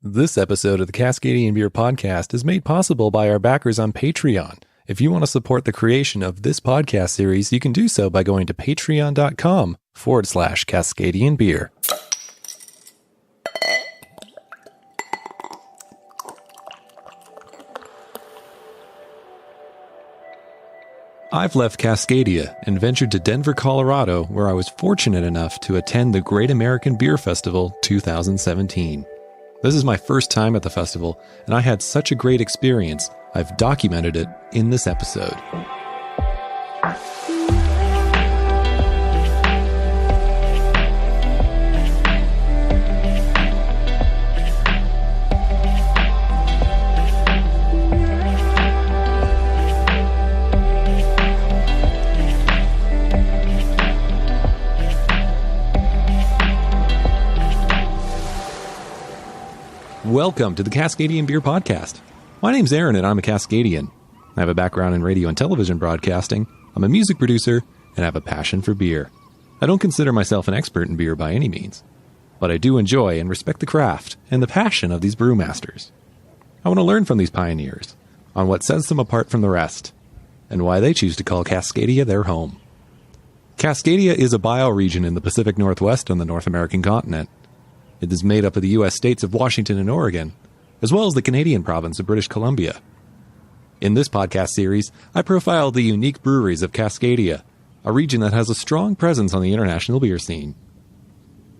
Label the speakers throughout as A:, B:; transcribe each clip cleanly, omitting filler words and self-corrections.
A: This episode of the Cascadian Beer Podcast is made possible by our backers on Patreon. If you want to support the creation of this podcast series, you can do so by going to patreon.com/Cascadian Beer. I've left Cascadia and ventured to Denver, Colorado, where I was fortunate enough to attend the Great American Beer Festival 2017. This is my first time at the festival, and I had such a great experience, I've documented it in this episode. Welcome to the Cascadian Beer Podcast. My name's Aaron and I'm a Cascadian. I have a background in radio and television broadcasting, I'm a music producer, and I have a passion for beer. I don't consider myself an expert in beer by any means, but I do enjoy and respect the craft and the passion of these brewmasters. I want to learn from these pioneers on what sets them apart from the rest, and why they choose to call Cascadia their home. Cascadia is a bioregion in the Pacific Northwest on the North American continent. It is made up of the U.S. states of Washington and Oregon, as well as the Canadian province of British Columbia. In this podcast series, I profile the unique breweries of Cascadia, a region that has a strong presence on the international beer scene.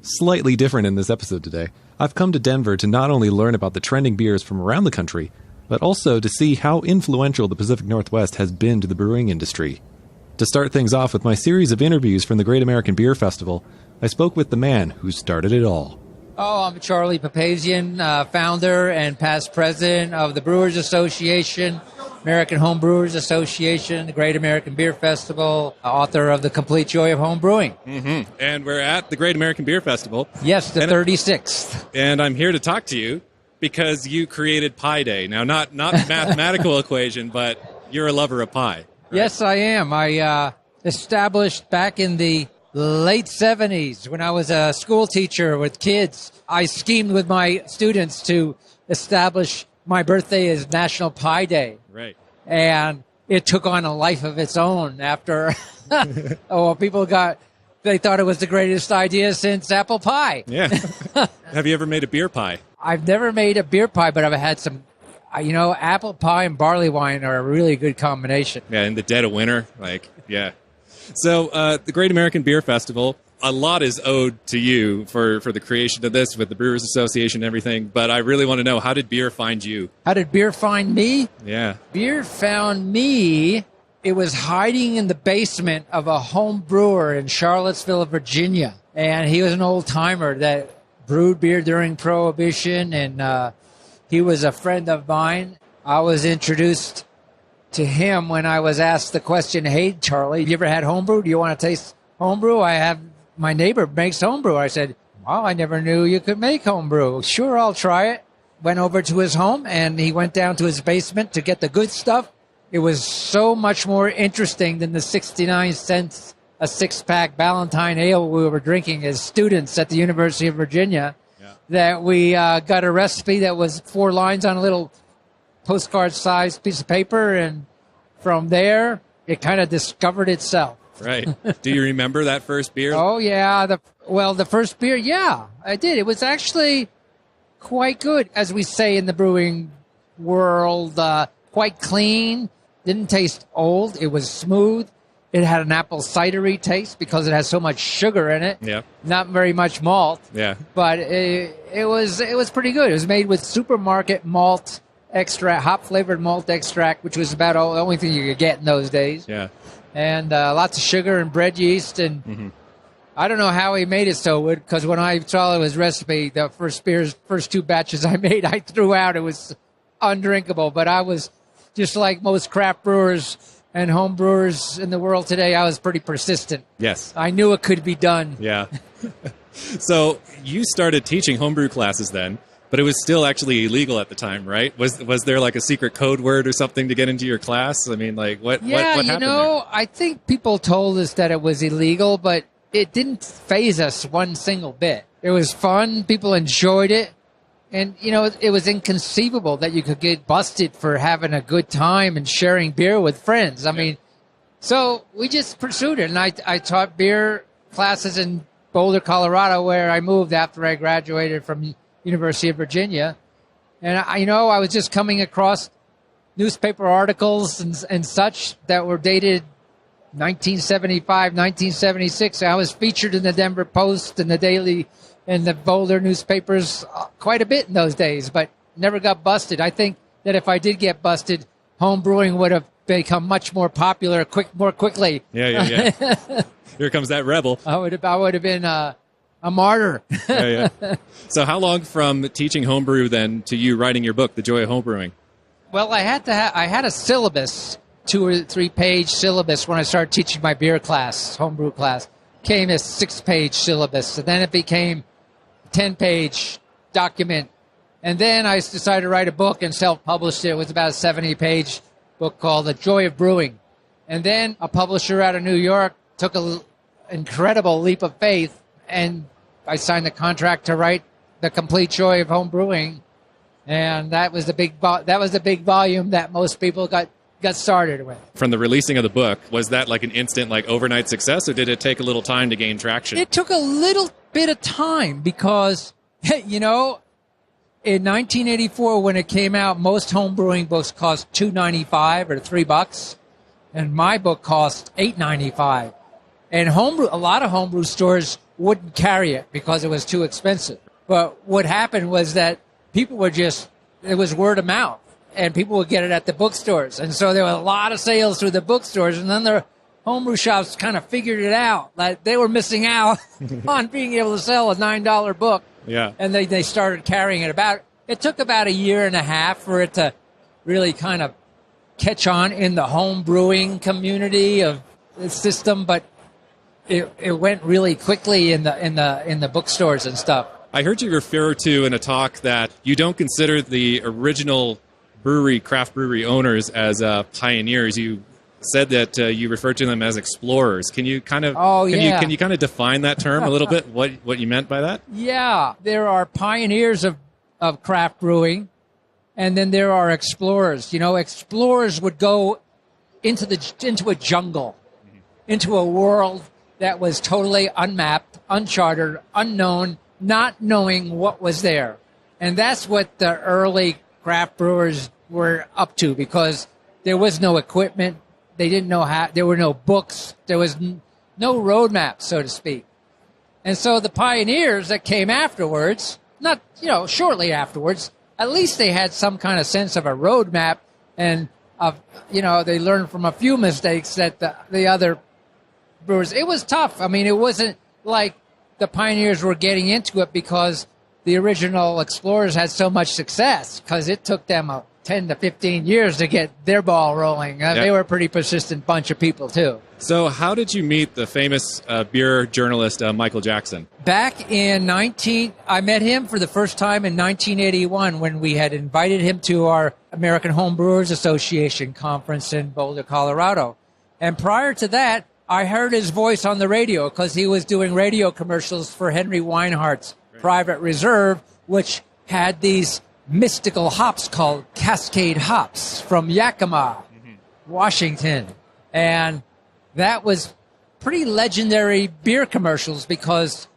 A: Slightly different in this episode today, I've come to Denver to not only learn about the trending beers from around the country, but also to see how influential the Pacific Northwest has been to the brewing industry. To start things off with my series of interviews from the Great American Beer Festival, I spoke with the man who started it all.
B: Oh, I'm Charlie Papazian, founder and past president of the Brewers Association, American Home Brewers Association, the Great American Beer Festival, author of The Complete Joy of Home Brewing.
C: Mm-hmm. And we're at the Great American Beer Festival.
B: Yes, the 36th.
C: And I'm here to talk to you because you created Pie Day. Now, not mathematical equation, but you're a lover of pie. Right?
B: Yes, I am. I established back in the late 70s, when I was a school teacher with kids, I schemed with my students to establish my birthday as National Pie Day.
C: Right.
B: And it took on a life of its own after they thought it was the greatest idea since apple pie.
C: Yeah. Have you ever made a beer pie?
B: I've never made a beer pie, but I've had some, apple pie and barley wine are a really good combination.
C: Yeah, in the dead of winter, yeah. So the Great American Beer Festival, a lot is owed to you for the creation of this with the Brewers Association and everything, but I really want to know, how did beer find you?
B: How did beer find me?
C: Yeah.
B: Beer found me. It was hiding in the basement of a home brewer in Charlottesville, Virginia, and he was an old-timer that brewed beer during Prohibition, and he was a friend of mine. I was introduced to him when I was asked the question, "Hey, Charlie, you ever had homebrew? Do you want to taste homebrew? My neighbor makes homebrew." I said, "Wow, I never knew you could make homebrew. Sure, I'll try it." Went over to his home, and he went down to his basement to get the good stuff. It was so much more interesting than the 69 cents a six-pack Ballantine ale we were drinking as students at the University of Virginia, that we got a recipe that was 4 lines on a little postcard-sized piece of paper, and from there, it kind of discovered itself.
C: Right. Do you remember that first beer?
B: Oh, yeah. The first beer, yeah, I did. It was actually quite good, as we say in the brewing world, quite clean, didn't taste old, it was smooth. It had an apple cidery taste because it has so much sugar in it. Yeah. Not very much malt.
C: Yeah.
B: But it was pretty good. It was made with supermarket malt extract, hop-flavored malt extract, which was about the only thing you could get in those days.
C: Yeah.
B: And lots of sugar and bread yeast. And I don't know how he made it so good, because when I saw his recipe, the first 2 batches I made, I threw out. It was undrinkable. But I was, just like most craft brewers and home brewers in the world today, I was pretty persistent.
C: Yes.
B: I knew it could be done.
C: Yeah. So you started teaching homebrew classes then. But it was still actually illegal at the time, right? Was there like a secret code word or something to get into your class? I mean, like what happened there?
B: I think people told us that it was illegal, but it didn't faze us one single bit. It was fun. People enjoyed it. And, it was inconceivable that you could get busted for having a good time and sharing beer with friends. I mean, so we just pursued it. And I taught beer classes in Boulder, Colorado, where I moved after I graduated from University of Virginia. And, I was just coming across newspaper articles and such that were dated 1975, 1976. I was featured in the Denver Post and the Daily and the Boulder newspapers quite a bit in those days, but never got busted. I think that if I did get busted, home brewing would have become much more popular more quickly.
C: Yeah. Here comes that rebel.
B: I would have been a martyr.
C: Yeah. So how long from teaching homebrew then to you writing your book, The Joy of Homebrewing?
B: Well, I had a syllabus, 2 or 3 page syllabus when I started teaching my beer class, homebrew class. Came as 6-page syllabus, and then it became 10-page document. And then I decided to write a book and self-published it. It was about a 70-page book called The Joy of Brewing. And then a publisher out of New York took an incredible leap of faith, and I signed the contract to write The Complete Joy of Home Brewing. And that was the big volume that most people got started with. From
C: the releasing of the book, was that like an instant, like overnight success, or did it take a little time to gain traction?
B: It took a little bit of time because, in 1984 when it came out, most home brewing books cost $2.95 or $3, and my book cost $8.95. And a lot of homebrew stores wouldn't carry it because it was too expensive. But what happened was that people it was word of mouth. And people would get it at the bookstores. And so there were a lot of sales through the bookstores. And then the homebrew shops kind of figured it out. Like they were missing out on being able to sell a $9 book.
C: Yeah.
B: And they started carrying it. It took about a year and a half for it to really kind of catch on in the home brewing community of the system. But it went really quickly in the bookstores and stuff.
C: I heard you refer to in a talk that you don't consider the original craft brewery owners as pioneers. You said that you referred to them as explorers. Can you kind of can you kind of define that term a little bit? What you meant by that?
B: Yeah, there are pioneers of craft brewing, and then there are explorers. Explorers would go into a jungle, into a world that was totally unmapped, uncharted, unknown, not knowing what was there, and that's what the early craft brewers were up to, because there was no equipment. They didn't know how. There were no books. There was no roadmap, so to speak. And so the pioneers that came afterwards, not shortly afterwards, at least they had some kind of sense of a roadmap, and they learned from a few mistakes that the other brewers. It was tough. I mean, it wasn't like the pioneers were getting into it because the original explorers had so much success, because it took them 10 to 15 years to get their ball rolling. They were a pretty persistent bunch of people, too.
C: So how did you meet the famous beer journalist Michael Jackson?
B: Back in I met him for the first time in 1981 when we had invited him to our American Home Brewers Association conference in Boulder, Colorado. And prior to that, I heard his voice on the radio because he was doing radio commercials for Henry Weinhardt's Private Reserve, which had these mystical hops called Cascade hops from Yakima, Washington. And that was pretty legendary beer commercials because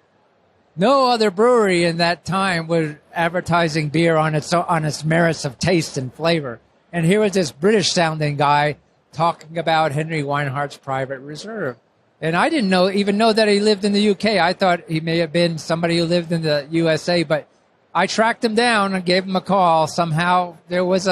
B: no other brewery in that time was advertising beer on its merits of taste and flavor. And here was this British-sounding guy talking about Henry Weinhardt's Private Reserve. And I didn't even know that he lived in the UK. I thought he may have been somebody who lived in the USA, but I tracked him down and gave him a call. Somehow there was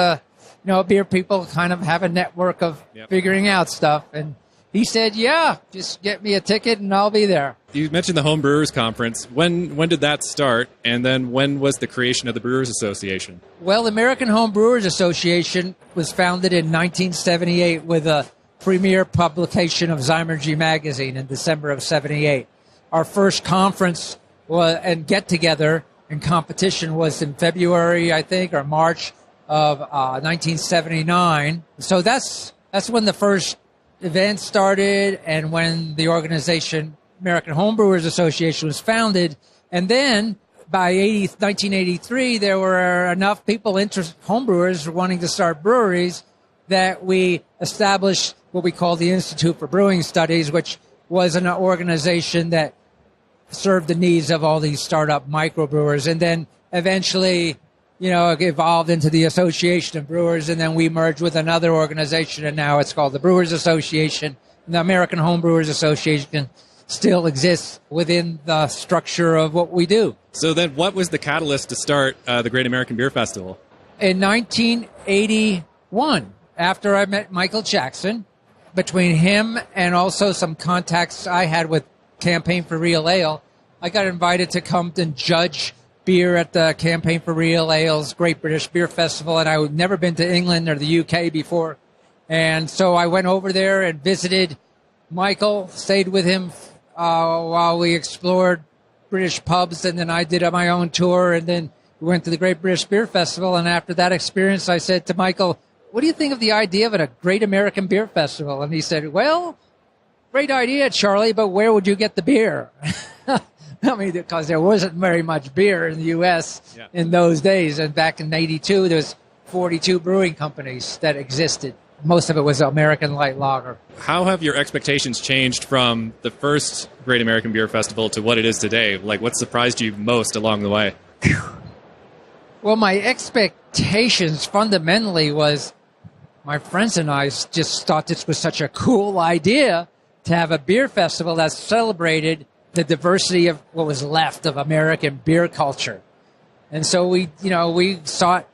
B: beer people kind of have a network of figuring out stuff. And he said, yeah, just get me a ticket and I'll be there.
C: You mentioned the Home Brewers Conference. When did that start? And then when was the creation of the Brewers Association?
B: Well, the American Home Brewers Association was founded in 1978 with a premier publication of Zymergy magazine in December of 78. Our first conference and get-together and competition was in February, I think, or March of 1979. So that's when the first event started and when the organization American Home Brewers Association was founded. And then by 1983, there were enough people, homebrewers, wanting to start breweries that we established what we call the Institute for Brewing Studies, which was an organization that served the needs of all these startup microbrewers. And then eventually, it evolved into the Association of Brewers, and then we merged with another organization, and now it's called the Brewers Association. And the American Homebrewers Association still exists within the structure of what we do.
C: So then what was the catalyst to start the Great American Beer Festival?
B: In 1981, after I met Michael Jackson, between him and also some contacts I had with Campaign for Real Ale, I got invited to come and judge beer at the Campaign for Real Ale's Great British Beer Festival, and I had never been to England or the UK before. And so I went over there and visited Michael, stayed with him while we explored British pubs, and then I did my own tour, and then we went to the Great British Beer Festival. And after that experience, I said to Michael, what do you think of the idea of a Great American Beer Festival? And he said, well, great idea, Charlie, but where would you get the beer? I mean, because there wasn't very much beer in the U.S. in those days. And back in 82, there was 42 brewing companies that existed. Most of it was American light lager.
C: How have your expectations changed from the first Great American Beer Festival to what it is today? Like, what surprised you most along the way?
B: Well, my expectations fundamentally was my friends and I just thought this was such a cool idea to have a beer festival that celebrated the diversity of what was left of American beer culture. And so we sought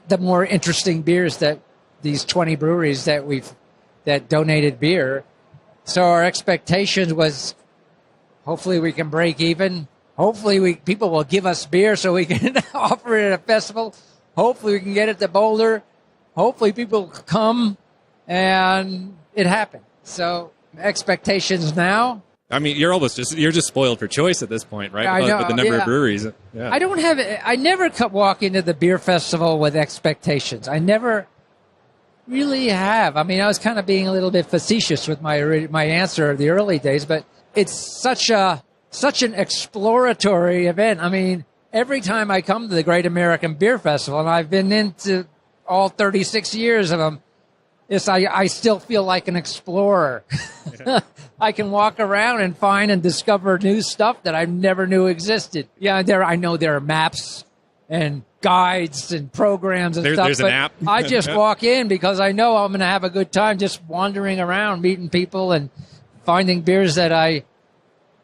B: the more interesting beers that these 20 breweries that donated beer. So our expectations was hopefully we can break even. Hopefully people will give us beer so we can offer it at a festival. Hopefully we can get it to Boulder. Hopefully people come, and it happened. So expectations now. I
C: mean, you're just spoiled for choice at this point, right?
B: I know,
C: with the number of breweries. Yeah.
B: I never walk into the beer festival with expectations. I never really have. I mean, I was kind of being a little bit facetious with my answer of the early days, but it's such an exploratory event. I mean, every time I come to the Great American Beer Festival, and I've been into all 36 years of them, I still feel like an explorer. Yeah. I can walk around and find and discover new stuff that I never knew existed. Yeah, I know there are maps and guides and programs and stuff.
C: There's an app.
B: I just walk in because I know I'm going to have a good time just wandering around, meeting people and finding beers that I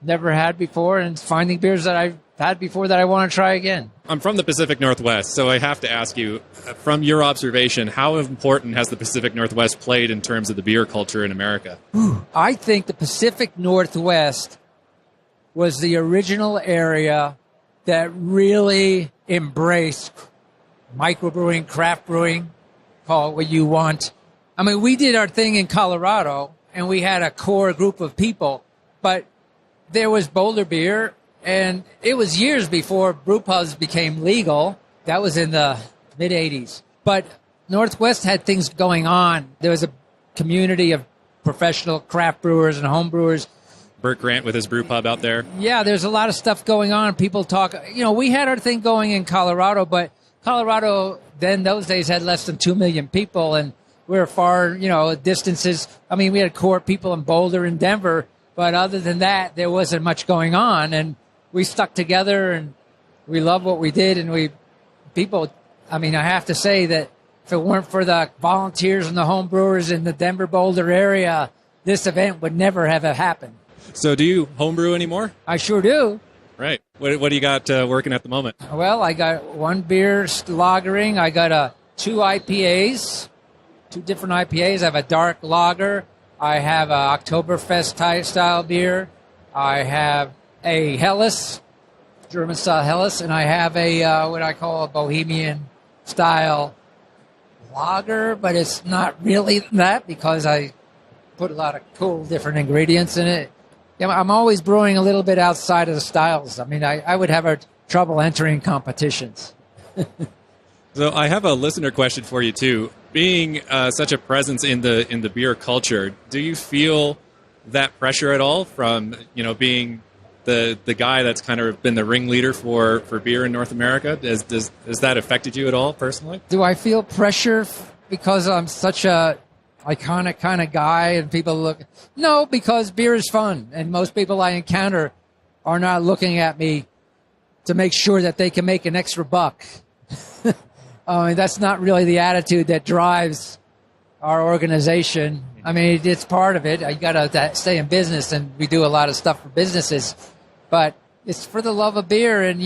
B: never had before and finding beers that I've had before that I want to try again.
C: I'm from the Pacific Northwest, so I have to ask you, from your observation, how important has the Pacific Northwest played in terms of the beer culture in America?
B: I think the Pacific Northwest was the original area that really embraced microbrewing, craft brewing, call it what you want. I mean, we did our thing in Colorado, and we had a core group of people, but there was Boulder beer. And it was years before brew pubs became legal. That was in the mid-'80s. But Northwest had things going on. There was a community of professional craft brewers and home brewers.
C: Burt Grant with his brew pub out there.
B: Yeah, there's a lot of stuff going on. People talk. We had our thing going in Colorado, but Colorado then those days had less than 2 million people, and we were far, distances. I mean, we had core people in Boulder and Denver, but other than that, there wasn't much going on. And we stuck together, and we loved what we did, and I have to say that if it weren't for the volunteers and the home brewers in the Denver Boulder area, this event would never have happened.
C: So do you homebrew anymore?
B: I sure do.
C: Right. What do you got working at the moment?
B: Well, I got one beer lagering. I got two IPAs, two different IPAs. I have a dark lager. I have a Oktoberfest style beer. I have a Helles, German style Helles, and I have a what I call a Bohemian style lager, but it's not really that because I put a lot of cool different ingredients in it. I'm always brewing a little bit outside of the styles. I mean, I would have trouble entering competitions.
C: So I have a listener question for you too. Being such a presence in the beer culture, do you feel that pressure at all from being the guy that's kind of been the ringleader for beer in North America? Has that affected you at all personally?
B: Do I feel pressure because I'm such a iconic kind of guy and people look? No, because beer is fun, and most people I encounter are not looking at me to make sure that they can make an extra buck. That's not really the attitude that drives our organization. I mean, it's part of it. You got to stay in business, and we do a lot of stuff for businesses. But it's for the love of beer, and,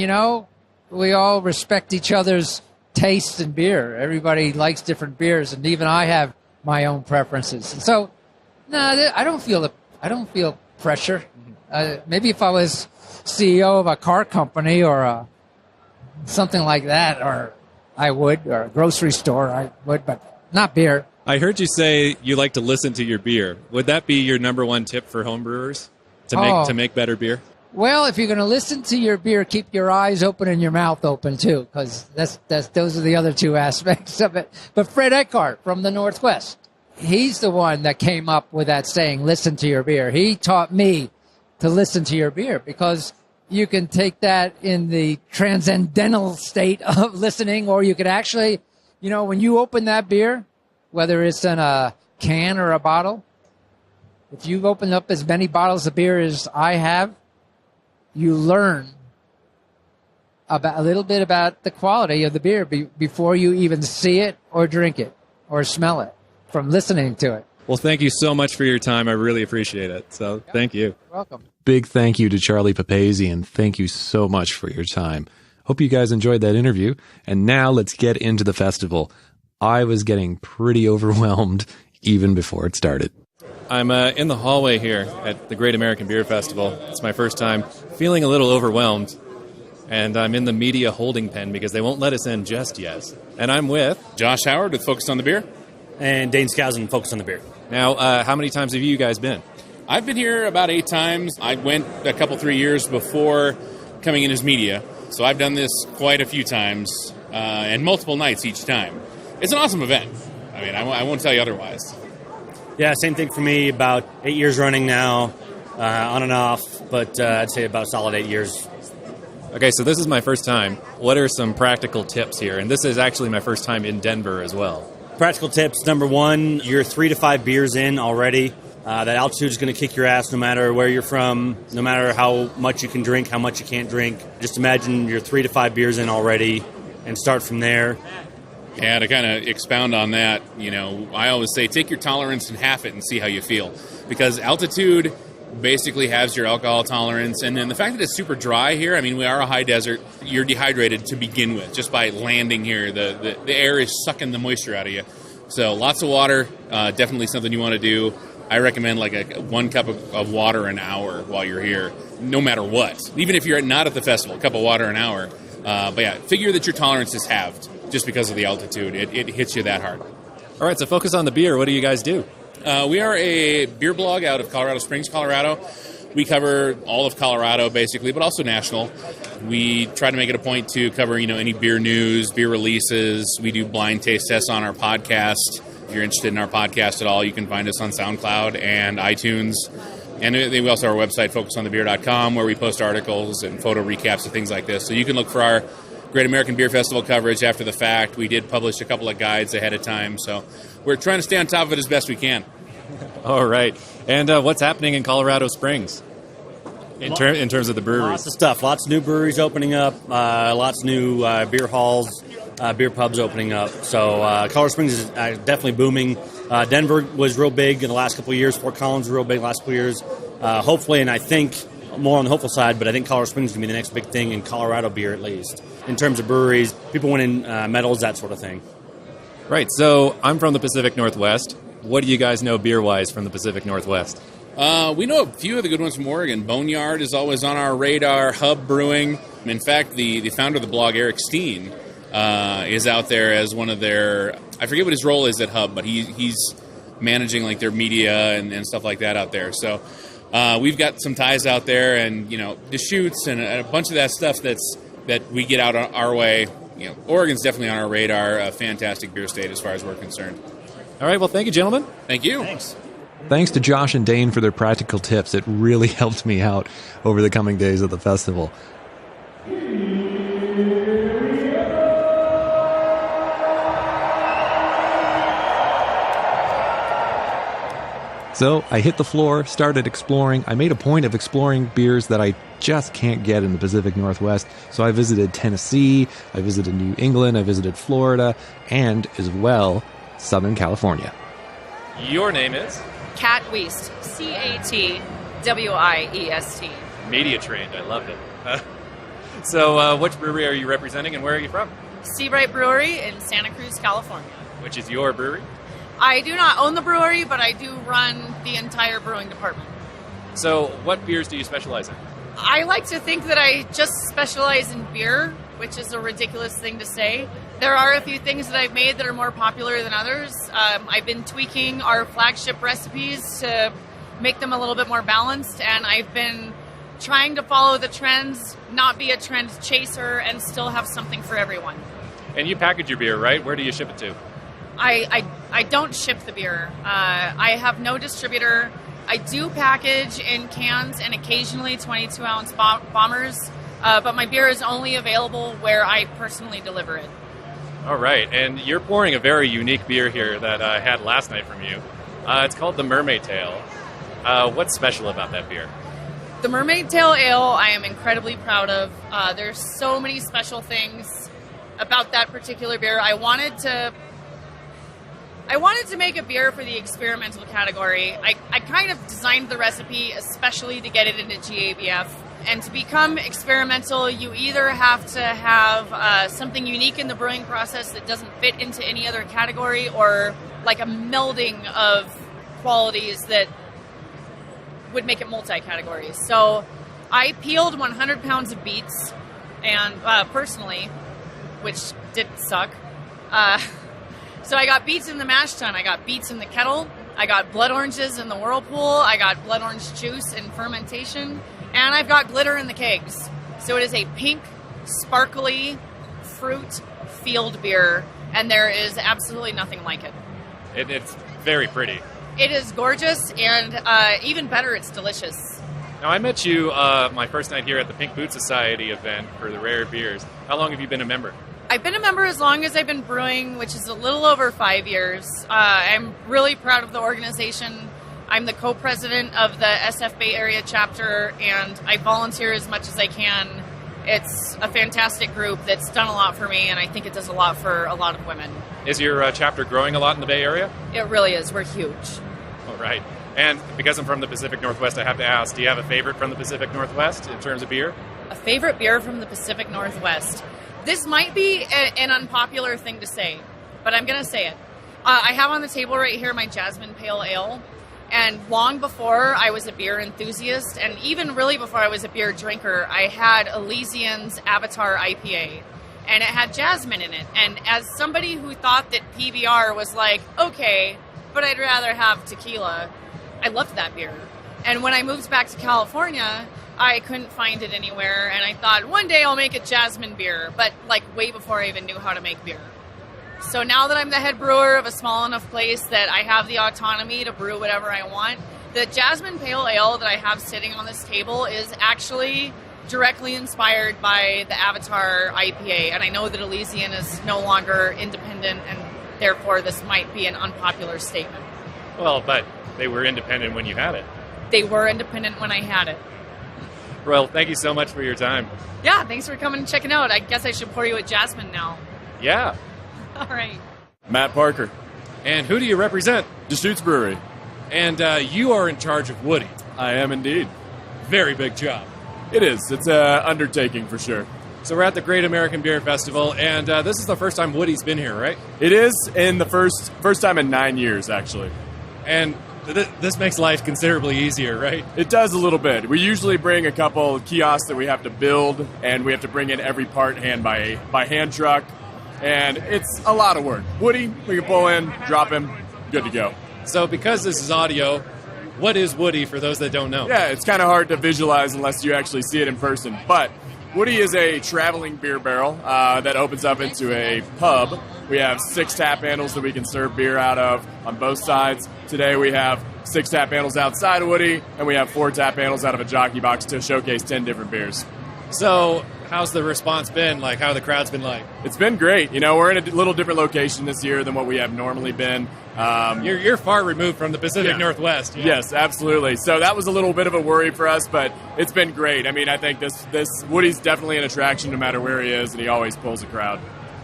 B: we all respect each other's tastes in beer. Everybody likes different beers, and even I have my own preferences. And so, no, I don't feel pressure. Maybe if I was CEO of a car company or something like that, or I would, or a grocery store, I would, but not beer.
C: I heard you say you like to listen to your beer. Would that be your number one tip for home brewers to make better beer?
B: Well, if you're going to listen to your beer, keep your eyes open and your mouth open too, because those are the other two aspects of it. But Fred Eckhart from the Northwest, he's the one that came up with that saying, "Listen to your beer." He taught me to listen to your beer, because you can take that in the transcendental state of listening, or you could actually, when you open that beer, whether it's in a can or a bottle, if you've opened up as many bottles of beer as I have, you learn a little bit about the quality of the beer before you even see it or drink it or smell it from listening to it.
C: Well, thank you so much for your time. I really appreciate it. So thank you.
B: You're welcome.
A: Big thank you to Charlie Papazian. Thank you so much for your time. Hope you guys enjoyed that interview. And now let's get into the festival. I was getting pretty overwhelmed even before it started.
C: I'm in the hallway here at the Great American Beer Festival. It's my first time, feeling a little overwhelmed. And I'm in the media holding pen because they won't let us in just yet. And I'm with
D: Josh Howard with Focused on the Beer.
E: And Dane Skousen, Focused on the Beer.
C: Now, how many times have you guys been?
D: I've been here about 8 times. I went a couple, 3 years before coming in as media. So I've done this quite a few times and multiple nights each time. It's an awesome event. I mean, I won't tell you otherwise.
E: Yeah, same thing for me. About 8 years running now, on and off. But I'd say about a solid 8 years.
C: Okay, so this is my first time. What are some practical tips here? And this is actually my first time in Denver as well.
E: Practical tips. Number one, you're 3 to 5 beers in already. That altitude is going to kick your ass no matter where you're from, no matter how much you can drink, how much you can't drink. Just imagine you're 3 to 5 beers in already and start from there.
D: Yeah, to kind of expound on that, I always say take your tolerance and half it and see how you feel. Because altitude basically halves your alcohol tolerance. And then the fact that it's super dry here, I mean, we are a high desert. You're dehydrated to begin with just by landing here. The air is sucking the moisture out of you. So lots of water, definitely something you want to do. I recommend like a 1 cup of water an hour while you're here, no matter what. Even if you're not at the festival, a cup of water an hour. But yeah, figure that your tolerance is halved just because of the altitude. It hits you that hard.
C: All right, so focus on the beer. What do you guys do?
D: We are a beer blog out of Colorado Springs, Colorado. We cover all of Colorado, basically, but also national. We try to make it a point to cover, any beer news, beer releases. We do blind taste tests on our podcast. If you're interested in our podcast at all, you can find us on SoundCloud and iTunes. And we also have our website, focusonthebeer.com, where we post articles and photo recaps of things like this. So you can look for our Great American Beer Festival coverage after the fact. We did publish a couple of guides ahead of time, so we're trying to stay on top of it as best we can.
C: All right. And what's happening in Colorado Springs in terms of the breweries?
E: Lots of stuff. Lots of new breweries opening up. Lots of new beer halls, beer pubs opening up. So Colorado Springs is definitely booming. Denver was real big in the last couple of years. Fort Collins was real big the last couple of years. Hopefully, and I think more on the hopeful side, but I think Colorado Springs is going to be the next big thing in Colorado beer, at least. In terms of breweries, people winning medals, that sort of thing.
C: Right. So I'm from the Pacific Northwest. What do you guys know beer-wise from the Pacific Northwest?
D: We know a few of the good ones from Oregon. Boneyard is always on our radar. Hub Brewing. In fact, the founder of the blog, Eric Steen, is out there as one of their... I forget what his role is at Hub, but he's managing like their media and stuff like that out there. So we've got some ties out there, and Deschutes and a bunch of that stuff that we get out our way. Oregon's definitely on our radar. A fantastic beer state as far as we're concerned.
C: All right. Well, thank you, gentlemen.
D: Thank you.
E: Thanks.
A: Thanks to Josh and Dane for their practical tips. It really helped me out over the coming days of the festival. So I hit the floor, started exploring. I made a point of exploring beers that I just can't get in the Pacific Northwest. So I visited Tennessee, I visited New England, I visited Florida, and as well, Southern California.
C: Your name is?
F: Cat Weist. Catwiest.
C: Media trained. I love it. So which brewery are you representing and where are you from?
F: Seabright Brewery in Santa Cruz, California.
C: Which is your brewery?
F: I do not own the brewery, but I do run the entire brewing department.
C: So what beers do you specialize in?
F: I like to think that I just specialize in beer, which is a ridiculous thing to say. There are a few things that I've made that are more popular than others. I've been tweaking our flagship recipes to make them a little bit more balanced, and I've been trying to follow the trends, not be a trend chaser, and still have something for everyone.
C: And you package your beer, right? Where do you ship it to?
F: I don't ship the beer. I have no distributor. I do package in cans and occasionally 22-ounce bombers, but my beer is only available where I personally deliver it.
C: All right, and you're pouring a very unique beer here that I had last night from you. It's called the Mermaid Tail. What's special about that beer?
F: The Mermaid Tail Ale I am incredibly proud of. There's so many special things about that particular beer. I wanted to make a beer for the experimental category. I kind of designed the recipe especially to get it into GABF. And to become experimental, you either have to have something unique in the brewing process that doesn't fit into any other category, or like a melding of qualities that would make it multi-category. So I peeled 100 pounds of beets, and personally, which did suck. So I got beets in the mash tun, I got beets in the kettle, I got blood oranges in the whirlpool, I got blood orange juice in fermentation, and I've got glitter in the kegs. So it is a pink, sparkly fruit field beer, and there is absolutely nothing like it.
C: It's very pretty.
F: It is gorgeous, and even better, it's delicious.
C: Now, I met you my first night here at the Pink Boot Society event for the rare beers. How long have you been a member?
F: I've been a member as long as I've been brewing, which is a little over 5 years. I'm really proud of the organization. I'm the co-president of the SF Bay Area chapter, and I volunteer as much as I can. It's a fantastic group that's done a lot for me, and I think it does a lot for a lot of women.
C: Is your chapter growing a lot in the Bay Area?
F: It really is. We're huge.
C: All right. And because I'm from the Pacific Northwest, I have to ask, do you have a favorite from the Pacific Northwest in terms of beer?
F: A favorite beer from the Pacific Northwest. This might be an unpopular thing to say, but I'm going to say it. I have on the table right here my Jasmine Pale Ale. And long before I was a beer enthusiast, and even really before I was a beer drinker, I had Elysian's Avatar IPA. And it had jasmine in it. And as somebody who thought that PBR was like, okay, but I'd rather have tequila, I loved that beer. And when I moved back to California, I couldn't find it anywhere, and I thought one day I'll make a jasmine beer, but like way before I even knew how to make beer. So now that I'm the head brewer of a small enough place that I have the autonomy to brew whatever I want, the Jasmine Pale Ale that I have sitting on this table is actually directly inspired by the Avatar IPA, and I know that Elysian is no longer independent, and therefore this might be an unpopular statement.
C: Well, but they were independent when you had it.
F: They were independent when I had it.
C: Well, thank you so much for your time.
F: Yeah, thanks for coming and checking out. I guess I should pour you a jasmine now.
C: Yeah.
F: All right.
G: Matt Parker.
C: And who do you represent?
G: Deschutes Brewery.
C: And you are in charge of Woody.
G: I am indeed.
C: Very big job.
G: It is. It's an undertaking for sure.
C: So we're at the Great American Beer Festival, and this is the first time Woody's been here, right?
G: It is, in the first time in 9 years, actually.
C: And this makes life considerably easier, right?
G: It does a little bit. We usually bring a couple kiosks that we have to build, and we have to bring in every part by hand truck, and it's a lot of work. Woody, we can pull in, drop him, good to go.
C: So because this is audio, what is Woody for those that don't know?
G: Yeah, it's kind of hard to visualize unless you actually see it in person, but Woody is a traveling beer barrel that opens up into a pub. We have 6 tap handles that we can serve beer out of on both sides. Today we have 6 tap panels outside of Woody, and we have 4 tap panels out of a jockey box to showcase 10 different beers.
C: So how's the response been? Like, how the crowd's been like?
G: It's been great. You know, we're in a little different location this year than what we have normally been.
C: You're far removed from the Pacific Northwest. Yeah.
G: Yes, absolutely. So that was a little bit of a worry for us, but it's been great. I mean, I think this Woody's definitely an attraction no matter where he is, and he always pulls a crowd.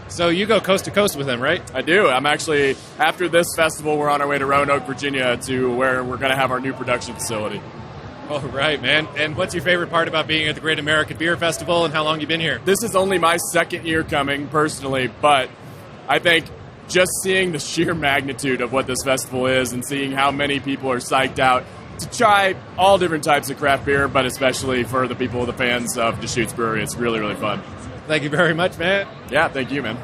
C: So you go coast to coast with him, right?
G: I do. I'm actually, after this festival, we're on our way to Roanoke, Virginia, to where we're going to have our new production facility.
C: Oh, right, man. And what's your favorite part about being at the Great American Beer Festival, and how long you been here?
G: This is only my second year coming, personally, but I think just seeing the sheer magnitude of what this festival is and seeing how many people are psyched out to try all different types of craft beer, but especially for the people, the fans of Deschutes Brewery, it's really, really fun.
C: Thank you very much, man.
G: Yeah, thank you, man.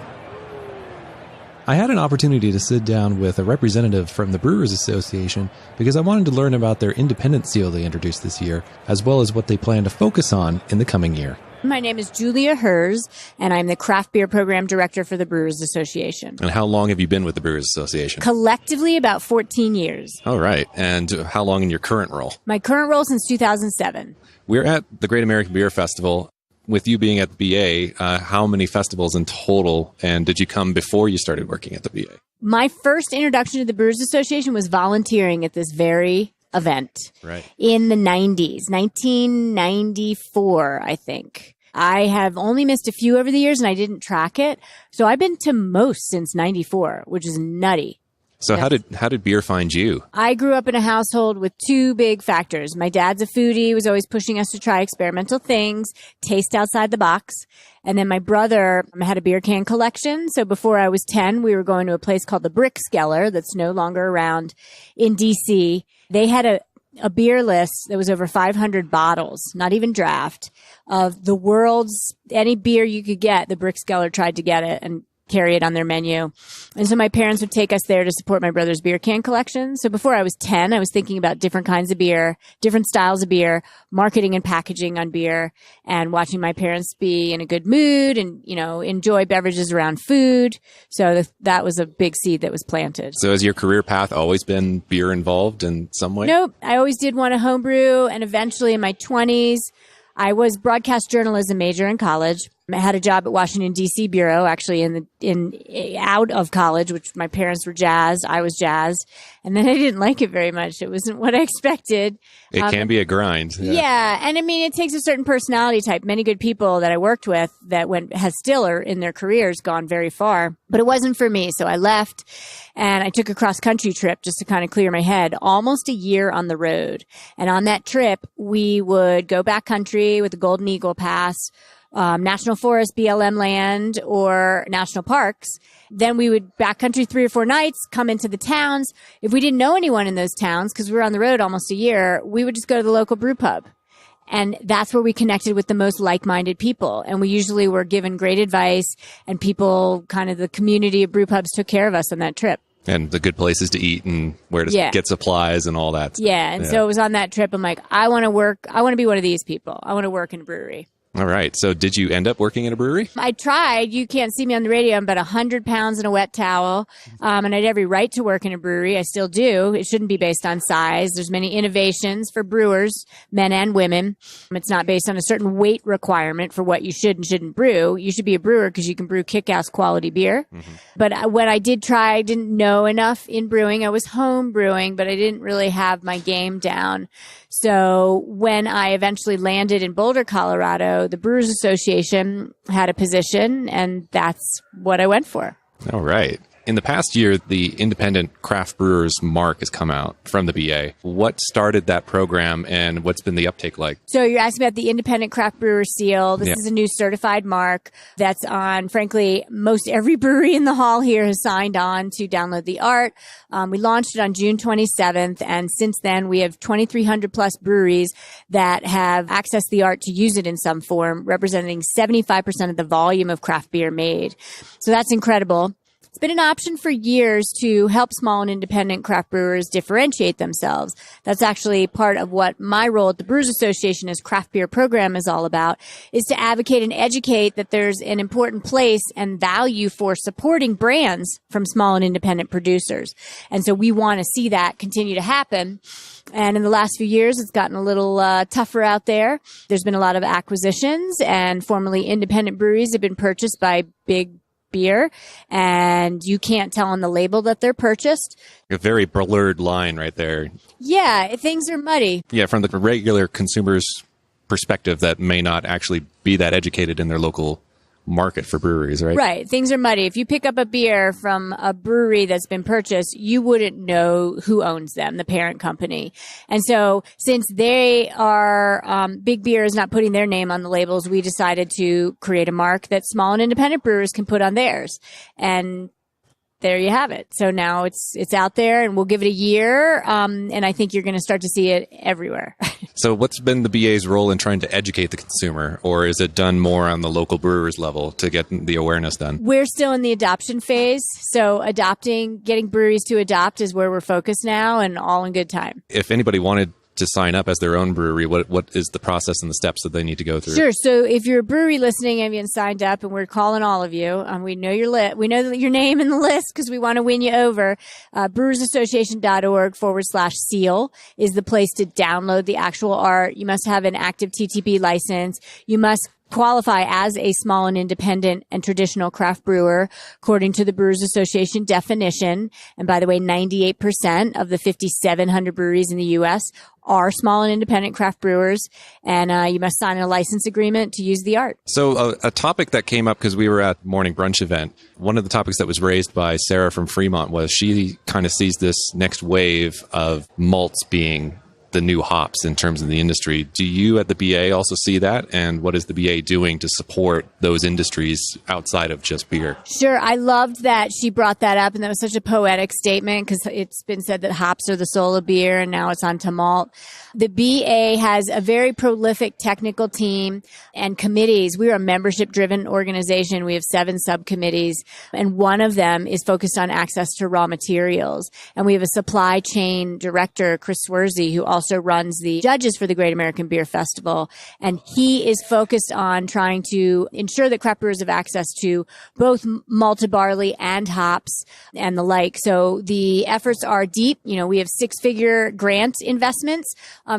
A: I had an opportunity to sit down with a representative from the Brewers Association because I wanted to learn about their independent seal they introduced this year, as well as what they plan to focus on in the coming year.
H: My name is Julia Herz, and I'm the Craft Beer Program Director for the Brewers Association.
A: And how long have you been with the Brewers Association?
H: Collectively, about 14 years.
A: All right. And how long in your current role?
H: My current role since 2007.
A: We're at the Great American Beer Festival. With you being at the BA, how many festivals in total, and did you come before you started working at the BA?
H: My first introduction to the Brewers Association was volunteering at this very event in the 90s, 1994, I think. I have only missed a few over the years, and I didn't track it. So I've been to most since 94, which is nutty.
A: So how did beer find you?
H: I grew up in a household with 2 big factors. My dad's a foodie, was always pushing us to try experimental things, taste outside the box. And then my brother had a beer can collection. So before I was 10, we were going to a place called the Brickskeller that's no longer around in DC. They had a beer list that was over 500 bottles, not even draft, of the world's, any beer you could get. The Brickskeller tried to get it and carry it on their menu. And so my parents would take us there to support my brother's beer can collection. So before I was 10, I was thinking about different kinds of beer, different styles of beer, marketing and packaging on beer, and watching my parents be in a good mood and, you know, enjoy beverages around food. So that was a big seed that was planted.
A: So has your career path always been beer involved in some way?
H: Nope. I always did want to homebrew, and eventually in my 20s, I was broadcast journalism major in college. I had a job at Washington, D.C. Bureau, actually out of college, which my parents were jazz. I was jazz. And then I didn't like it very much. It wasn't what I expected.
A: It can be a grind.
H: Yeah. And I mean, it takes a certain personality type. Many good people that I worked with that still are in their careers gone very far, but it wasn't for me. So I left and I took a cross country trip just to kind of clear my head, almost a year on the road. And on that trip, we would go backcountry with the Golden Eagle Pass, national forest, BLM land, or national parks. Then we would backcountry 3 or 4 nights, come into the towns. If we didn't know anyone in those towns, because we were on the road almost a year, we would just go to the local brew pub. And that's where we connected with the most like-minded people. And we usually were given great advice, and people, kind of the community of brew pubs, took care of us on that trip.
A: And the good places to eat and where to get supplies and all that stuff.
H: Yeah. And so it was on that trip, I'm like, I want to be one of these people. I want to work in a brewery.
A: All right. So did you end up working at a brewery?
H: I tried. You can't see me on the radio. I'm about 100 pounds in a wet towel. And I had every right to work in a brewery. I still do. It shouldn't be based on size. There's many innovations for brewers, men and women. It's not based on a certain weight requirement for what you should and shouldn't brew. You should be a brewer because you can brew kick-ass quality beer. Mm-hmm. But when I did try, I didn't know enough in brewing. I was home brewing, but I didn't really have my game down. So when I eventually landed in Boulder, Colorado, the Brewers Association had a position, and that's what I went for.
A: All right. In the past year, the Independent Craft Brewers mark has come out from the BA. What started that program, and what's been the uptake like? So
H: you're asking about the Independent Craft Brewer Seal. This is a new certified mark that's on, frankly, most every brewery in the hall here has signed on to download the art. We launched it on June 27th, and since then, we have 2,300 plus breweries that have accessed the art to use it in some form, representing 75% of the volume of craft beer made. So that's incredible. It's been an option for years to help small and independent craft brewers differentiate themselves. That's actually part of what my role at the Brewers Association as craft beer program is all about, is to advocate and educate that there's an important place and value for supporting brands from small and independent producers. And so we want to see that continue to happen. And in the last few years, it's gotten a little tougher out there. There's been a lot of acquisitions, and formerly independent breweries have been purchased by big beer, and you can't tell on the label that they're purchased.
A: A very blurred line right there.
H: Yeah, things are muddy.
A: Yeah, from the regular consumer's perspective that may not actually be that educated in their local market for breweries, right?
H: Right. Things are muddy. If you pick up a beer from a brewery that's been purchased, you wouldn't know who owns them, the parent company. And so since they are, Big Beer is not putting their name on the labels, we decided to create a mark that small and independent brewers can put on theirs. And there you have it. So now it's out there, and we'll give it a year. And I think you're going to start to see it everywhere.
A: So what's been the BA's role in trying to educate the consumer, or is it done more on the local brewers level to get the awareness done?
H: We're still in the adoption phase. So getting breweries to adopt is where we're focused now, and all in good time.
A: If anybody wanted to sign up as their own brewery, what is the process and the steps that they need to go through?
H: Sure. So if you're a brewery listening and you've signed up, and we're calling all of you, we know we know your name in the list because we want to win you over. brewersassociation.org/seal is the place to download the actual art. You must have an active TTB license. You must qualify as a small and independent and traditional craft brewer according to the Brewers Association definition. And by the way, 98% of the 5,700 breweries in the U.S. are small and independent craft brewers. And you must sign a license agreement to use the art.
A: So a topic that came up because we were at morning brunch event, one of the topics that was raised by Sarah from Fremont was she kind of sees this next wave of malts being the new hops in terms of the industry. Do you at the BA also see that? And what is the BA doing to support those industries outside of just beer?
H: Sure. I loved that she brought that up, and that was such a poetic statement because it's been said that hops are the soul of beer, and now it's on to malt. The BA has a very prolific technical team and committees. We're a membership-driven organization. We have 7 subcommittees, and one of them is focused on access to raw materials. And we have a supply chain director, Chris Swersey, who also runs the judges for the Great American Beer Festival. And he is focused on trying to ensure that craft brewers have access to both malted barley and hops and the like. So the efforts are deep. We have 6-figure grant investments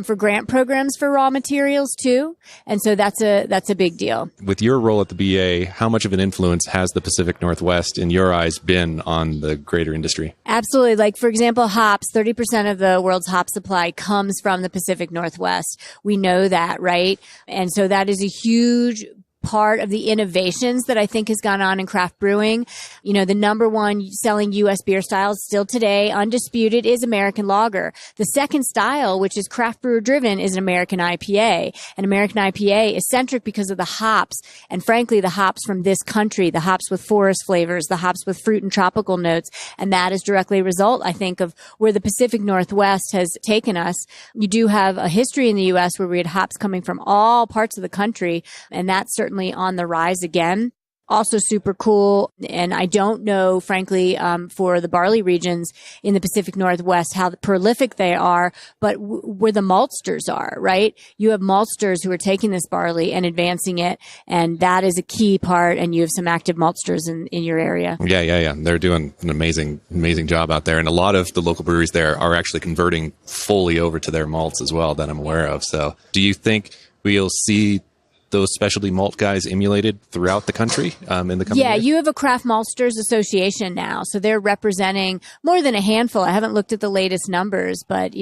H: for grant programs for raw materials too. And so that's a big deal.
A: With your role at the BA, how much of an influence has the Pacific Northwest in your eyes been on the greater industry?
H: Absolutely. Like, for example, hops, 30% of the world's hop supply comes from the Pacific Northwest. We know that, right? And so that is a huge part of the innovations that I think has gone on in craft brewing. The number one selling U.S. beer styles still today, undisputed, is American Lager. The second style, which is craft brewer driven, is an American IPA. And American IPA is centric because of the hops, and frankly, the hops from this country, the hops with forest flavors, the hops with fruit and tropical notes. And that is directly a result, I think, of where the Pacific Northwest has taken us. You do have a history in the U.S. where we had hops coming from all parts of the country, and that's certainly on the rise again. Also super cool. And I don't know, frankly, for the barley regions in the Pacific Northwest, how prolific they are, but where the maltsters are, right? You have maltsters who are taking this barley and advancing it. And that is a key part. And you have some active maltsters in your area.
A: Yeah. They're doing an amazing job out there. And a lot of the local breweries there are actually converting fully over to their malts as well that I'm aware of. So do you think we'll see those specialty malt guys emulated throughout the country in the coming years?
H: You have a Craft Maltsters Association now. So they're representing more than a handful. I haven't looked at the latest numbers, but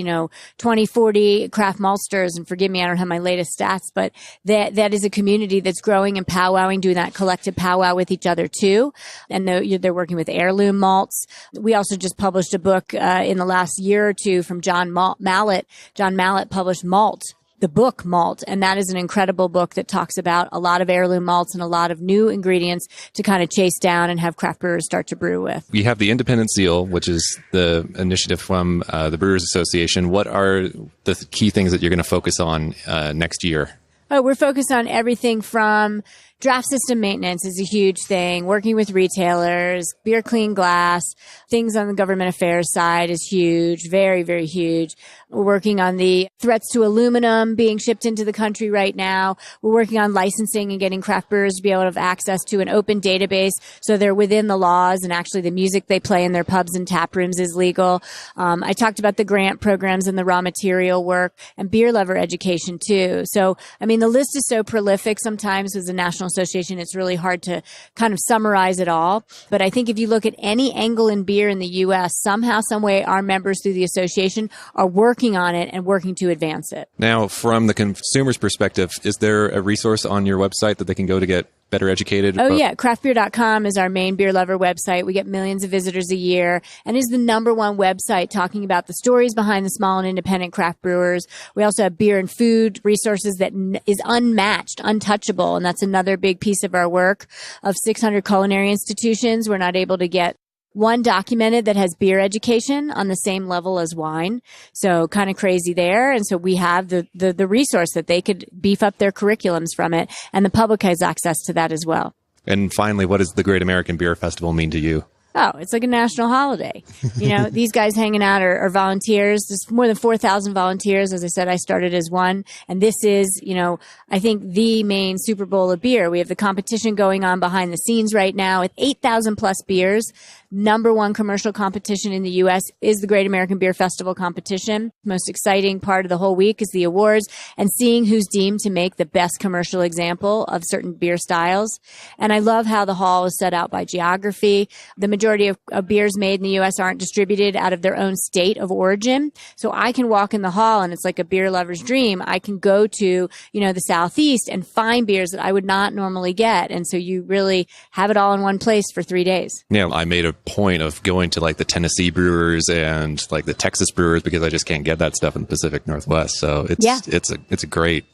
H: 20, 40 craft maltsters, and forgive me, I don't have my latest stats, but that is a community that's growing and powwowing, doing that collective powwow with each other too. And they're working with heirloom malts. We also just published a book in the last year or two from John Mallett. John Mallett published Malt, the book Malt, and that is an incredible book that talks about a lot of heirloom malts and a lot of new ingredients to kind of chase down and have craft brewers start to brew with.
A: We have the Independent Seal, which is the initiative from the Brewers Association. What are the key things that you're going to focus on next year?
H: Oh, we're focused on everything from draft system maintenance is a huge thing. Working with retailers, beer clean glass, things on the government affairs side is huge, very, very huge. We're working on the threats to aluminum being shipped into the country right now. We're working on licensing and getting craft brewers to be able to have access to an open database so they're within the laws and actually the music they play in their pubs and tap rooms is legal. I talked about the grant programs and the raw material work and beer lover education too. So, I mean, the list is so prolific sometimes as a national association, it's really hard to kind of summarize it all. But I think if you look at any angle in beer in the U.S., somehow, some way, our members through the association are working on it and working to advance it.
A: Now, from the consumer's perspective, is there a resource on your website that they can go to get better educated?
H: Oh, yeah. Craftbeer.com is our main beer lover website. We get millions of visitors a year and is the #1 website talking about the stories behind the small and independent craft brewers. We also have beer and food resources that is unmatched, untouchable. And that's another big piece of our work. Of 600 culinary institutions, we're not able to get one documented that has beer education on the same level as wine. So kind of crazy there. And so we have the resource that they could beef up their curriculums from it. And the public has access to that as well.
A: And finally, what does the Great American Beer Festival mean to you?
H: Oh, it's like a national holiday. You know, these guys hanging out are volunteers. There's more than 4,000 volunteers. As I said, I started as one. And this is, you know, I think the main Super Bowl of beer. We have the competition going on behind the scenes right now with 8,000 plus beers. #1 commercial competition in the U.S. is the Great American Beer Festival competition. Most exciting part of the whole week is the awards and seeing who's deemed to make the best commercial example of certain beer styles. And I love how the hall is set out by geography. The majority of beers made in the U.S. aren't distributed out of their own state of origin. So I can walk in the hall and it's like a beer lover's dream. I can go to, you know, the Southeast and find beers that I would not normally get. And so you really have it all in one place for 3 days.
A: Yeah, I made a point of going to like the Tennessee Brewers and like the Texas Brewers because I just can't get that stuff in the Pacific Northwest. So it's a great,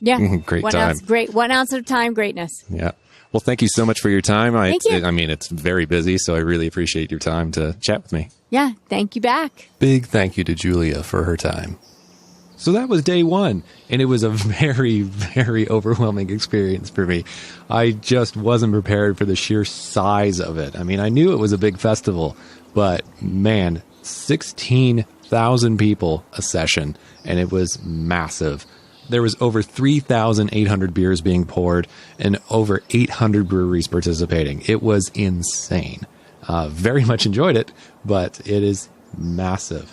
A: great time.
H: Great 1 ounce at a time, greatness.
A: Yeah. Well, thank you so much for your time.
H: Thank you.
A: I mean, it's very busy, so I really appreciate your time to chat with me.
H: Yeah, thank you back.
A: Big thank you to Julia for her time. So that was day 1, and it was a very, very overwhelming experience for me. I just wasn't prepared for the sheer size of it. I mean, I knew it was a big festival, but man, 16,000 people a session, and it was massive. There was over 3,800 beers being poured and over 800 breweries participating. It was insane. Very much enjoyed it, but it is massive.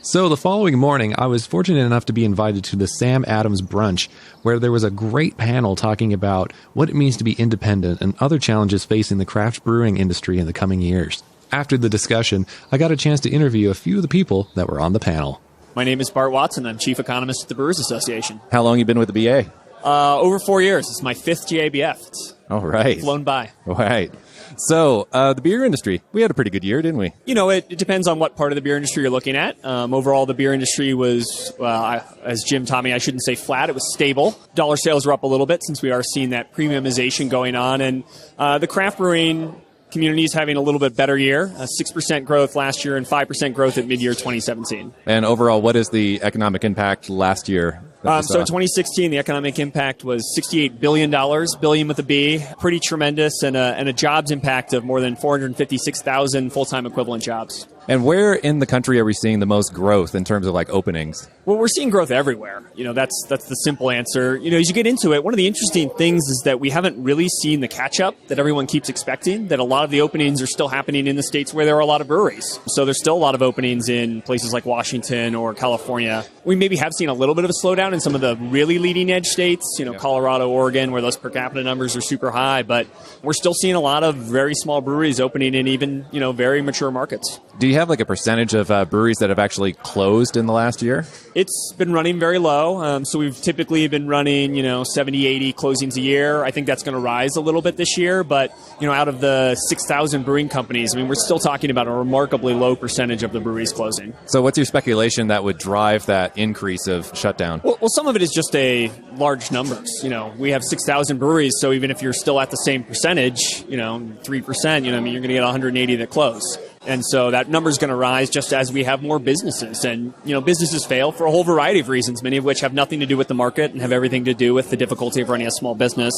A: So the following morning, I was fortunate enough to be invited to the Sam Adams brunch, where there was a great panel talking about what it means to be independent and other challenges facing the craft brewing industry in the coming years. After the discussion, I got a chance to interview a few of the people that were on the panel.
I: My name is Bart Watson. I'm Chief Economist at the Brewers Association.
J: How long you been with the BA?
I: Over 4 years. It's my 5th GABF. It's
J: all right.
I: Flown by.
J: All right. So, the beer industry, we had a pretty good year, didn't we?
I: You know, it depends on what part of the beer industry you're looking at. Overall, the beer industry was, as Jim taught me, I shouldn't say flat, it was stable. Dollar sales were up a little bit since we are seeing that premiumization going on. And the craft brewing community is having a little bit better year, 6% growth last year and 5% growth at mid-year 2017.
J: And overall, what is the economic impact last year?
I: So in 2016, the economic impact was $68 billion, billion with a B, pretty tremendous, and a jobs impact of more than 456,000 full-time equivalent jobs.
J: And where in the country are we seeing the most growth in terms of like openings?
I: Well, we're seeing growth everywhere. You know, that's the simple answer. You know, as you get into it, one of the interesting things is that we haven't really seen the catch-up that everyone keeps expecting, that a lot of the openings are still happening in the states where there are a lot of breweries. So there's still a lot of openings in places like Washington or California. We maybe have seen a little bit of a slowdown in some of the really leading-edge states, you know, Colorado, Oregon, where those per capita numbers are super high, but we're still seeing a lot of very small breweries opening in even, you know, very mature markets.
J: Do you have like a percentage of breweries that have actually closed in the last year?
I: It's been running very low. So we've typically been running, 70, 80 closings a year. I think that's going to rise a little bit this year. But, out of the 6,000 brewing companies, we're still talking about a remarkably low percentage of the breweries closing.
J: So what's your speculation that would drive that increase of shutdown?
I: Well, some of it is just a large numbers. We have 6,000 breweries. So even if you're still at the same percentage, 3%, you're going to get 180 that close. And so that number is going to rise just as we have more businesses. And, businesses fail for a whole variety of reasons, many of which have nothing to do with the market and have everything to do with the difficulty of running a small business.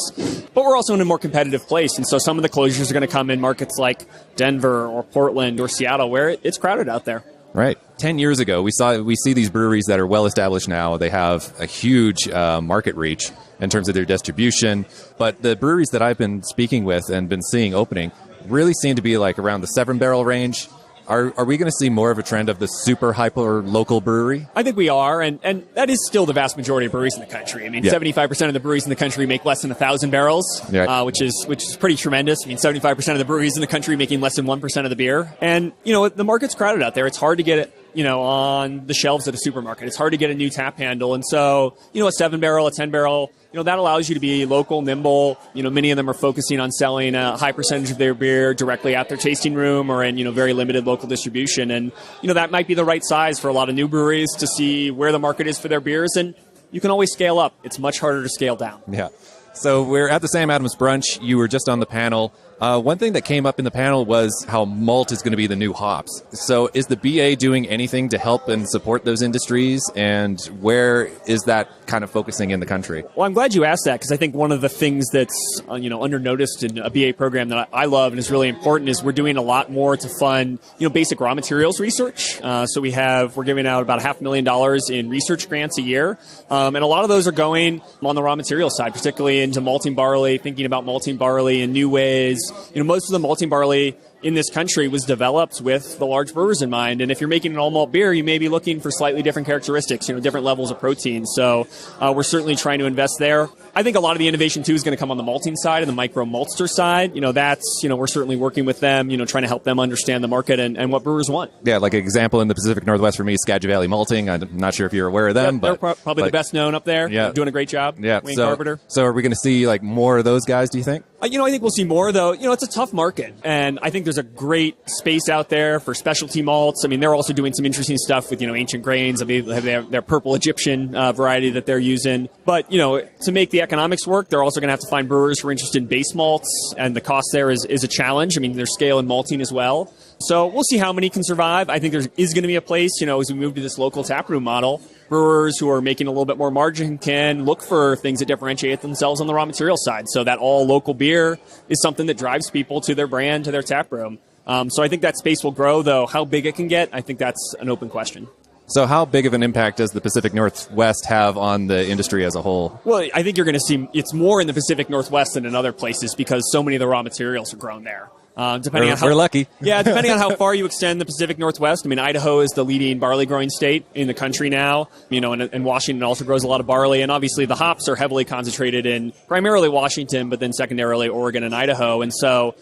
I: But we're also in a more competitive place. And so some of the closures are going to come in markets like Denver or Portland or Seattle, where it's crowded out there.
J: Right. 10 years ago, we see these breweries that are well established now. They have a huge market reach in terms of their distribution. But the breweries that I've been speaking with and been seeing opening really seem to be like around the 7-barrel range. Are we going to see more of a trend of the super hyper local brewery?
I: I think we are, and that is still the vast majority of breweries in the country. I mean, 75% of the breweries in the country make less than 1,000 barrels, which is pretty tremendous. I mean, 75% of the breweries in the country making less than 1% of the beer. And, the market's crowded out there. It's hard to get it, on the shelves at a supermarket. It's hard to get a new tap handle. And so, a 7-barrel, a 10-barrel, that allows you to be local, nimble. Many of them are focusing on selling a high percentage of their beer directly at their tasting room or in, very limited local distribution. And, that might be the right size for a lot of new breweries to see where the market is for their beers. And you can always scale up. It's much harder to scale down.
J: Yeah. So we're at the Sam Adams Brunch. You were just on the panel. One thing that came up in the panel was how malt is going to be the new hops. So is the BA doing anything to help and support those industries? And where is that kind of focusing in the country?
I: Well, I'm glad you asked that, because I think one of the things that's under noticed in a BA program that I love and is really important is we're doing a lot more to fund basic raw materials research. So we're giving out about $500,000 in research grants a year, and a lot of those are going on the raw material side, particularly into malting barley, thinking about malting barley in new ways. Most of the malting barley in this country was developed with the large brewers in mind. And if you're making an all malt beer, you may be looking for slightly different characteristics, different levels of protein. So we're certainly trying to invest there. I think a lot of the innovation too is going to come on the malting side and the micro maltster side. We're certainly working with them, trying to help them understand the market and what brewers want.
J: Yeah, like an example in the Pacific Northwest for me, Skagit Valley Malting. I'm not sure if you're aware of them,
I: but they're probably the best known up there. Yeah, doing a great job.
J: Yeah,
I: Wayne Carpenter.
J: So are we going to see like more of those guys? Do you think?
I: I think we'll see more, though. It's a tough market, and I think there's a great space out there for specialty malts. I mean, they're also doing some interesting stuff with, ancient grains. I mean, they have their purple Egyptian variety that they're using. But, to make the economics work, they're also going to have to find brewers who are interested in base malts, and the cost there is a challenge. I mean, there's scale in malting as well. So we'll see how many can survive. I think there is going to be a place, as we move to this local taproom model, brewers who are making a little bit more margin can look for things that differentiate themselves on the raw material side. So that all local beer is something that drives people to their brand, to their tap room. So I think that space will grow, though. How big it can get, I think that's an open question.
J: So how big of an impact does the Pacific Northwest have on the industry as a whole?
I: Well, I think you're going to see it's more in the Pacific Northwest than in other places because so many of the raw materials are grown there.
J: We're lucky.
I: Yeah, depending on how far you extend the Pacific Northwest. I mean, Idaho is the leading barley growing state in the country now, and Washington also grows a lot of barley. And obviously the hops are heavily concentrated in primarily Washington, but then secondarily Oregon and Idaho. And so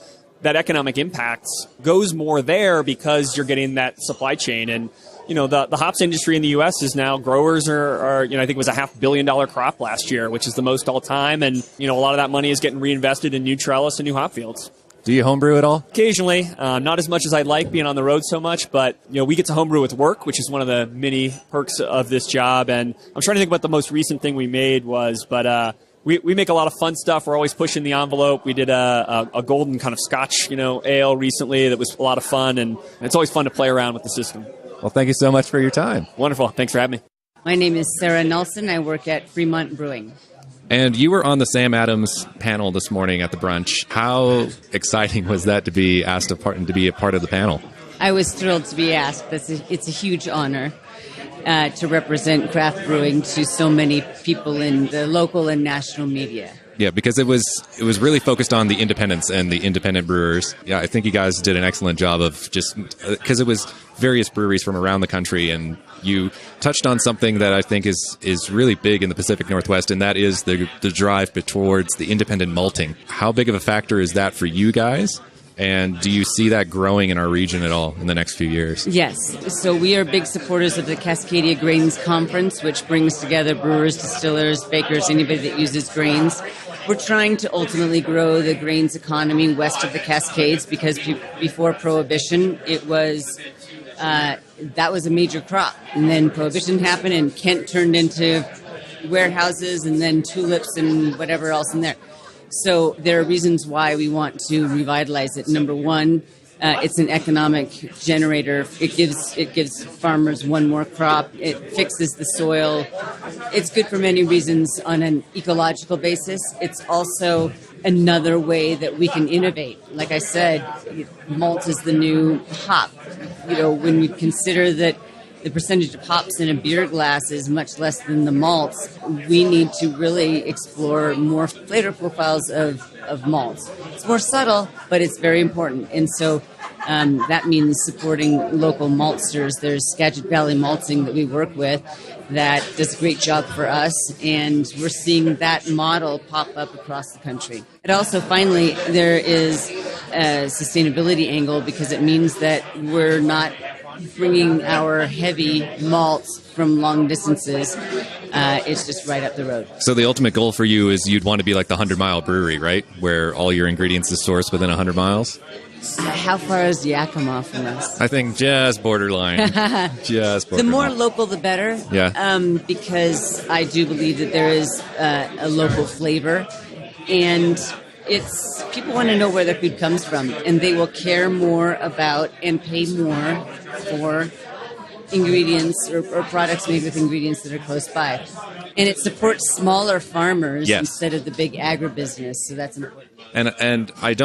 I: that economic impact goes more there because you're getting that supply chain. And, the hops industry in the U.S. is now growers are I think it was a $500 million crop last year, which is the most all time. And, a lot of that money is getting reinvested in new trellis and new hop fields.
J: Do you homebrew at all?
I: Occasionally, not as much as I'd like being on the road so much, but we get to homebrew with work, which is one of the many perks of this job. And I'm trying to think what the most recent thing we made was, but we make a lot of fun stuff. We're always pushing the envelope. We did a golden kind of Scotch, ale recently that was a lot of fun, and it's always fun to play around with the system.
J: Well, thank you so much for your time.
I: Wonderful. Thanks for having me.
K: My name is Sarah Nelson. I work at Fremont Brewing.
A: And you were on the Sam Adams panel this morning at the brunch. How exciting was that to be asked to be a part of the panel?
K: I was thrilled to be asked. It's a huge honor to represent craft brewing to so many people in the local and national media.
A: Yeah, because it was really focused on the independents and the independent brewers. Yeah, I think you guys did an excellent job of just because it was various breweries from around the country, and you touched on something that I think is really big in the Pacific Northwest, and that is the drive towards the independent malting. How big of a factor is that for you guys? And do you see that growing in our region at all in the next few years?
K: Yes. So we are big supporters of the Cascadia Grains Conference, which brings together brewers, distillers, bakers, anybody that uses grains. We're trying to ultimately grow the grains economy west of the Cascades because before Prohibition, it was that was a major crop. And then Prohibition happened and Kent turned into warehouses and then tulips and whatever else in there. So there are reasons why we want to revitalize it. Number one, It's an economic generator. It gives farmers one more crop. It fixes the soil. It's good for many reasons on an ecological basis. It's also another way that we can innovate. Like I said, malt is the new hop. When you consider that the percentage of hops in a beer glass is much less than the malts, we need to really explore more flavor profiles of malts. It's more subtle, but it's very important. And so that means supporting local maltsters. There's Skagit Valley Malting that we work with that does a great job for us, and we're seeing that model pop up across the country. And also, finally, there is a sustainability angle because it means that we're not bringing our heavy malts from long distances. It's just right up the road.
J: So the ultimate goal for you is you'd want to be like the 100-mile brewery, right? Where all your ingredients is sourced within 100 miles?
K: How far is Yakima from us?
J: I think just borderline. Just borderline.
K: The more local, the better.
J: Yeah.
K: Because I do believe that there is a local flavor. And people want to know where their food comes from. And they will care more about and pay more for ingredients or products made with ingredients that are close by. And it supports smaller farmers instead of the big agribusiness. So that's important.
J: And I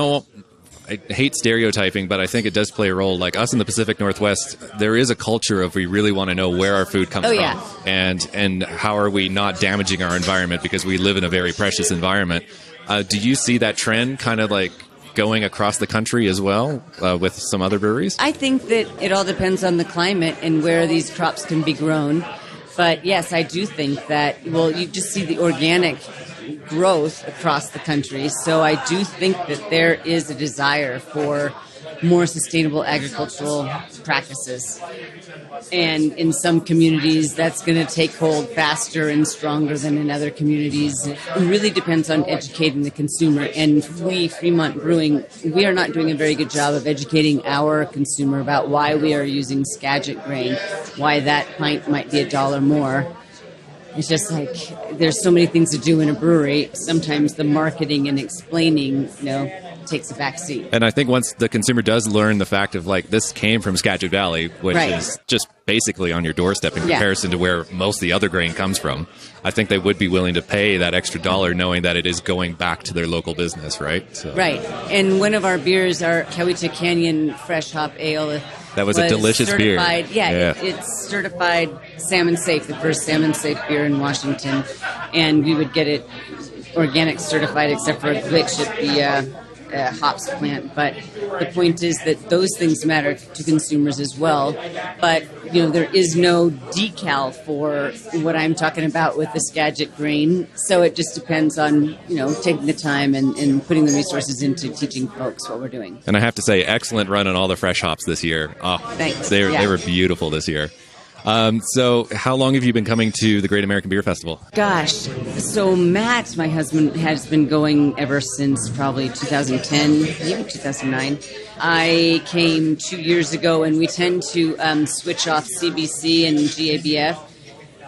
J: hate stereotyping, but I think it does play a role. Like us in the Pacific Northwest, there is a culture of we really want to know where our food comes from and how are we not damaging our environment because we live in a very precious environment. Do you see that trend kind of like going across the country as well with some other breweries?
K: I think that it all depends on the climate and where these crops can be grown. But yes, I do think that, you just see the organic growth across the country. So I do think that there is a desire for more sustainable agricultural practices. And in some communities, that's going to take hold faster and stronger than in other communities. It really depends on educating the consumer. And we, Fremont Brewing, we are not doing a very good job of educating our consumer about why we are using Skagit grain, why that pint might be $1 more. It's just like there's so many things to do in a brewery. Sometimes the marketing and explaining, takes a back seat.
J: And I think once the consumer does learn the fact of like this came from Skagit Valley, which is just basically on your doorstep in comparison to where most of the other grain comes from, I think they would be willing to pay that extra $1 knowing that it is going back to their local business, right? So.
K: Right. And one of our beers, our Coweta Canyon Fresh Hop Ale,
J: that was a delicious beer.
K: Yeah, it's certified salmon safe, the first salmon safe beer in Washington. And we would get it organic certified except for a glitch at the hops plant. But the point is that those things matter to consumers as well. But, there is no decal for what I'm talking about with the Skagit grain. So it just depends on, taking the time and putting the resources into teaching folks what we're doing.
J: And I have to say, excellent run on all the fresh hops this year. Oh,
K: thanks.
J: They were beautiful this year. So how long have you been coming to the Great American Beer Festival?
K: Gosh, so Matt, my husband, has been going ever since probably 2010, maybe 2009. I came 2 years ago, and we tend to switch off CBC and GABF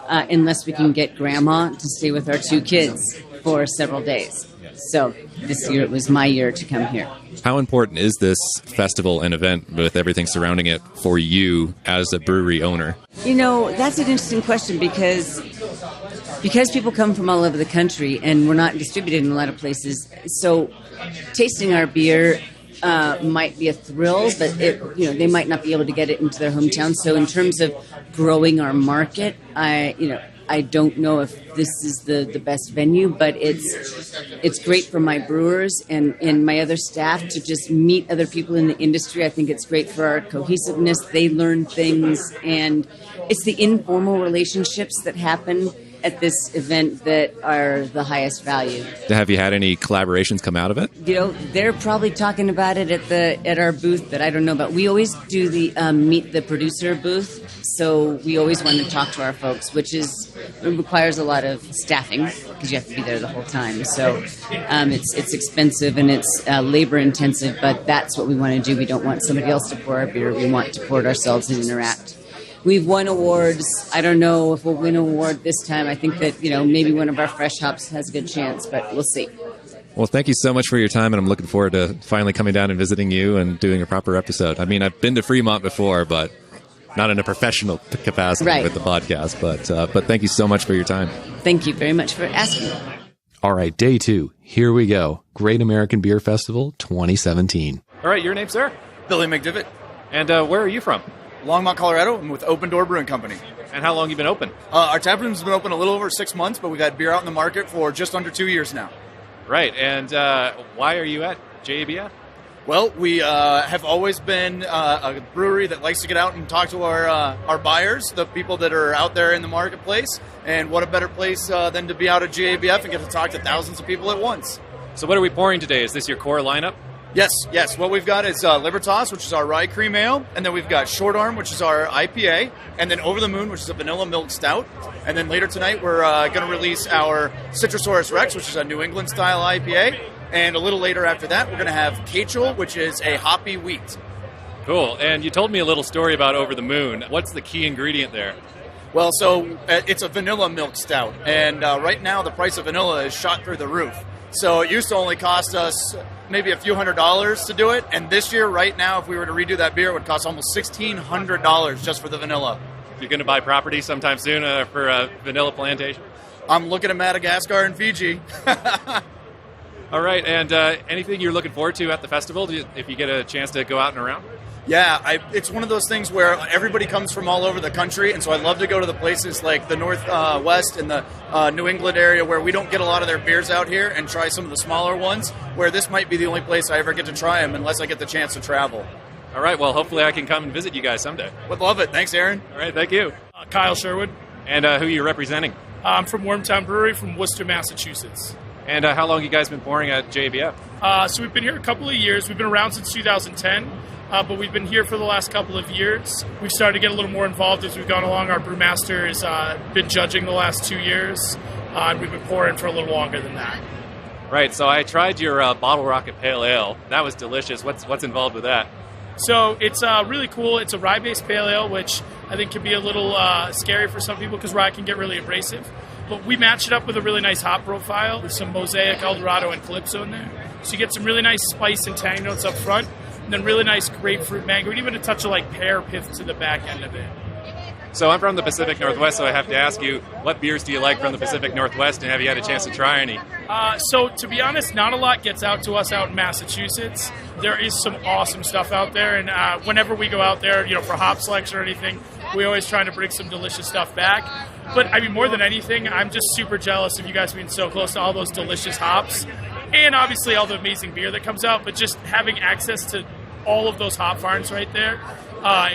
K: unless we can get Grandma to stay with our 2 kids for several days. So this year it was my year to come here.
J: How important is this festival and event with everything surrounding it for you as a brewery owner?
K: That's an interesting question because people come from all over the country and we're not distributed in a lot of places. So tasting our beer might be a thrill, but they might not be able to get it into their hometown. So in terms of growing our market, I don't know if this is the best venue, but it's great for my brewers and my other staff to just meet other people in the industry. I think it's great for our cohesiveness. They learn things, and it's the informal relationships that happen at this event that are the highest value.
J: Have you had any collaborations come out of it?
K: They're probably talking about it at our booth that I don't know about. We always do the meet the producer booth, so we always want to talk to our folks, which requires a lot of staffing because you have to be there the whole time. So it's expensive and it's labor intensive, but that's what we want to do. We don't want somebody else to pour our beer. We want to pour it ourselves and interact. We've won awards. I don't know if we'll win an award this time. I think that, maybe one of our fresh hops has a good chance, but we'll see.
J: Well, thank you so much for your time, and I'm looking forward to finally coming down and visiting you and doing a proper episode. I mean, I've been to Fremont before, but not in a professional capacity with the podcast. But thank you so much for your time.
K: Thank you very much for asking.
A: All right, day 2. Here we go. Great American Beer Festival 2017.
C: All right, your name, sir?
L: Billy McDivitt.
C: And where are you from?
L: Longmont, Colorado. I'm with Open Door Brewing Company.
C: And how long have you been open?
L: Our tap room's been open a little over 6 months, but we've had beer out in the market for just under 2 years now.
C: Right, and why are you at JABF?
L: Well, we have always been a brewery that likes to get out and talk to our buyers, the people that are out there in the marketplace. And what a better place than to be out at JABF and get to talk to thousands of people at once.
C: So what are we pouring today? Is this your core lineup?
L: Yes. What we've got is Libertas, which is our rye cream ale, and then we've got Short Arm, which is our IPA, and then Over the Moon, which is a vanilla milk stout. And then later tonight, we're going to release our Citrusaurus Rex, which is a New England style IPA. And a little later after that, we're going to have Kachel, which is a hoppy wheat.
C: Cool. And you told me a little story about Over the Moon. What's the key ingredient there?
L: Well, so it's a vanilla milk stout, and right now the price of vanilla is shot through the roof. So it used to only cost us maybe a few $100s to do it, and this year, right now, if we were to redo that beer, it would cost almost $1,600 just for the vanilla.
C: You're going to buy property sometime soon for a vanilla plantation?
L: I'm looking at Madagascar and Fiji.
C: All right, and anything you're looking forward to at the festival, if you get a chance to go out and around?
L: Yeah, it's one of those things where everybody comes from all over the country, and so I love to go to the places like the Northwest and the New England area where we don't get a lot of their beers out here and try some of the smaller ones, where this might be the only place I ever get to try them unless I get the chance to travel.
C: All right, well, hopefully I can come and visit you guys someday.
L: Would love it. Thanks, Aaron.
C: All right, thank you.
M: Kyle Sherwood.
C: And who are you representing?
M: I'm from Wormtown Brewery from Worcester, Massachusetts.
C: And how long have you guys been pouring at JABF?
M: So we've been here a couple of years. We've been around since 2010. But we've been here for the last couple of years. We've started to get a little more involved as we've gone along. Our brewmaster has been judging the last 2 years, and we've been pouring for a little longer than that.
C: Right, so I tried your Bottle Rocket Pale Ale. That was delicious. What's involved with that?
M: So it's really cool. It's a rye-based pale ale, which I think can be a little scary for some people because rye can get really abrasive. But we match it up with a really nice hop profile with some Mosaic, Eldorado, and Calypso in there. So you get some really nice spice and tang notes up front, and then really nice grapefruit, mango, and even a touch of like pear pith to the back end of it.
C: So I'm from the Pacific Northwest, so I have to ask you, what beers do you like from the Pacific Northwest, and have you had a chance to try any?
M: So to be honest, not a lot gets out to us out in Massachusetts. There is some awesome stuff out there, and whenever we go out there, for hop selection or anything, we always try to bring some delicious stuff back. But I mean, more than anything, I'm just super jealous of you guys being so close to all those delicious hops. And obviously all the amazing beer that comes out, but just having access to all of those hop farms right there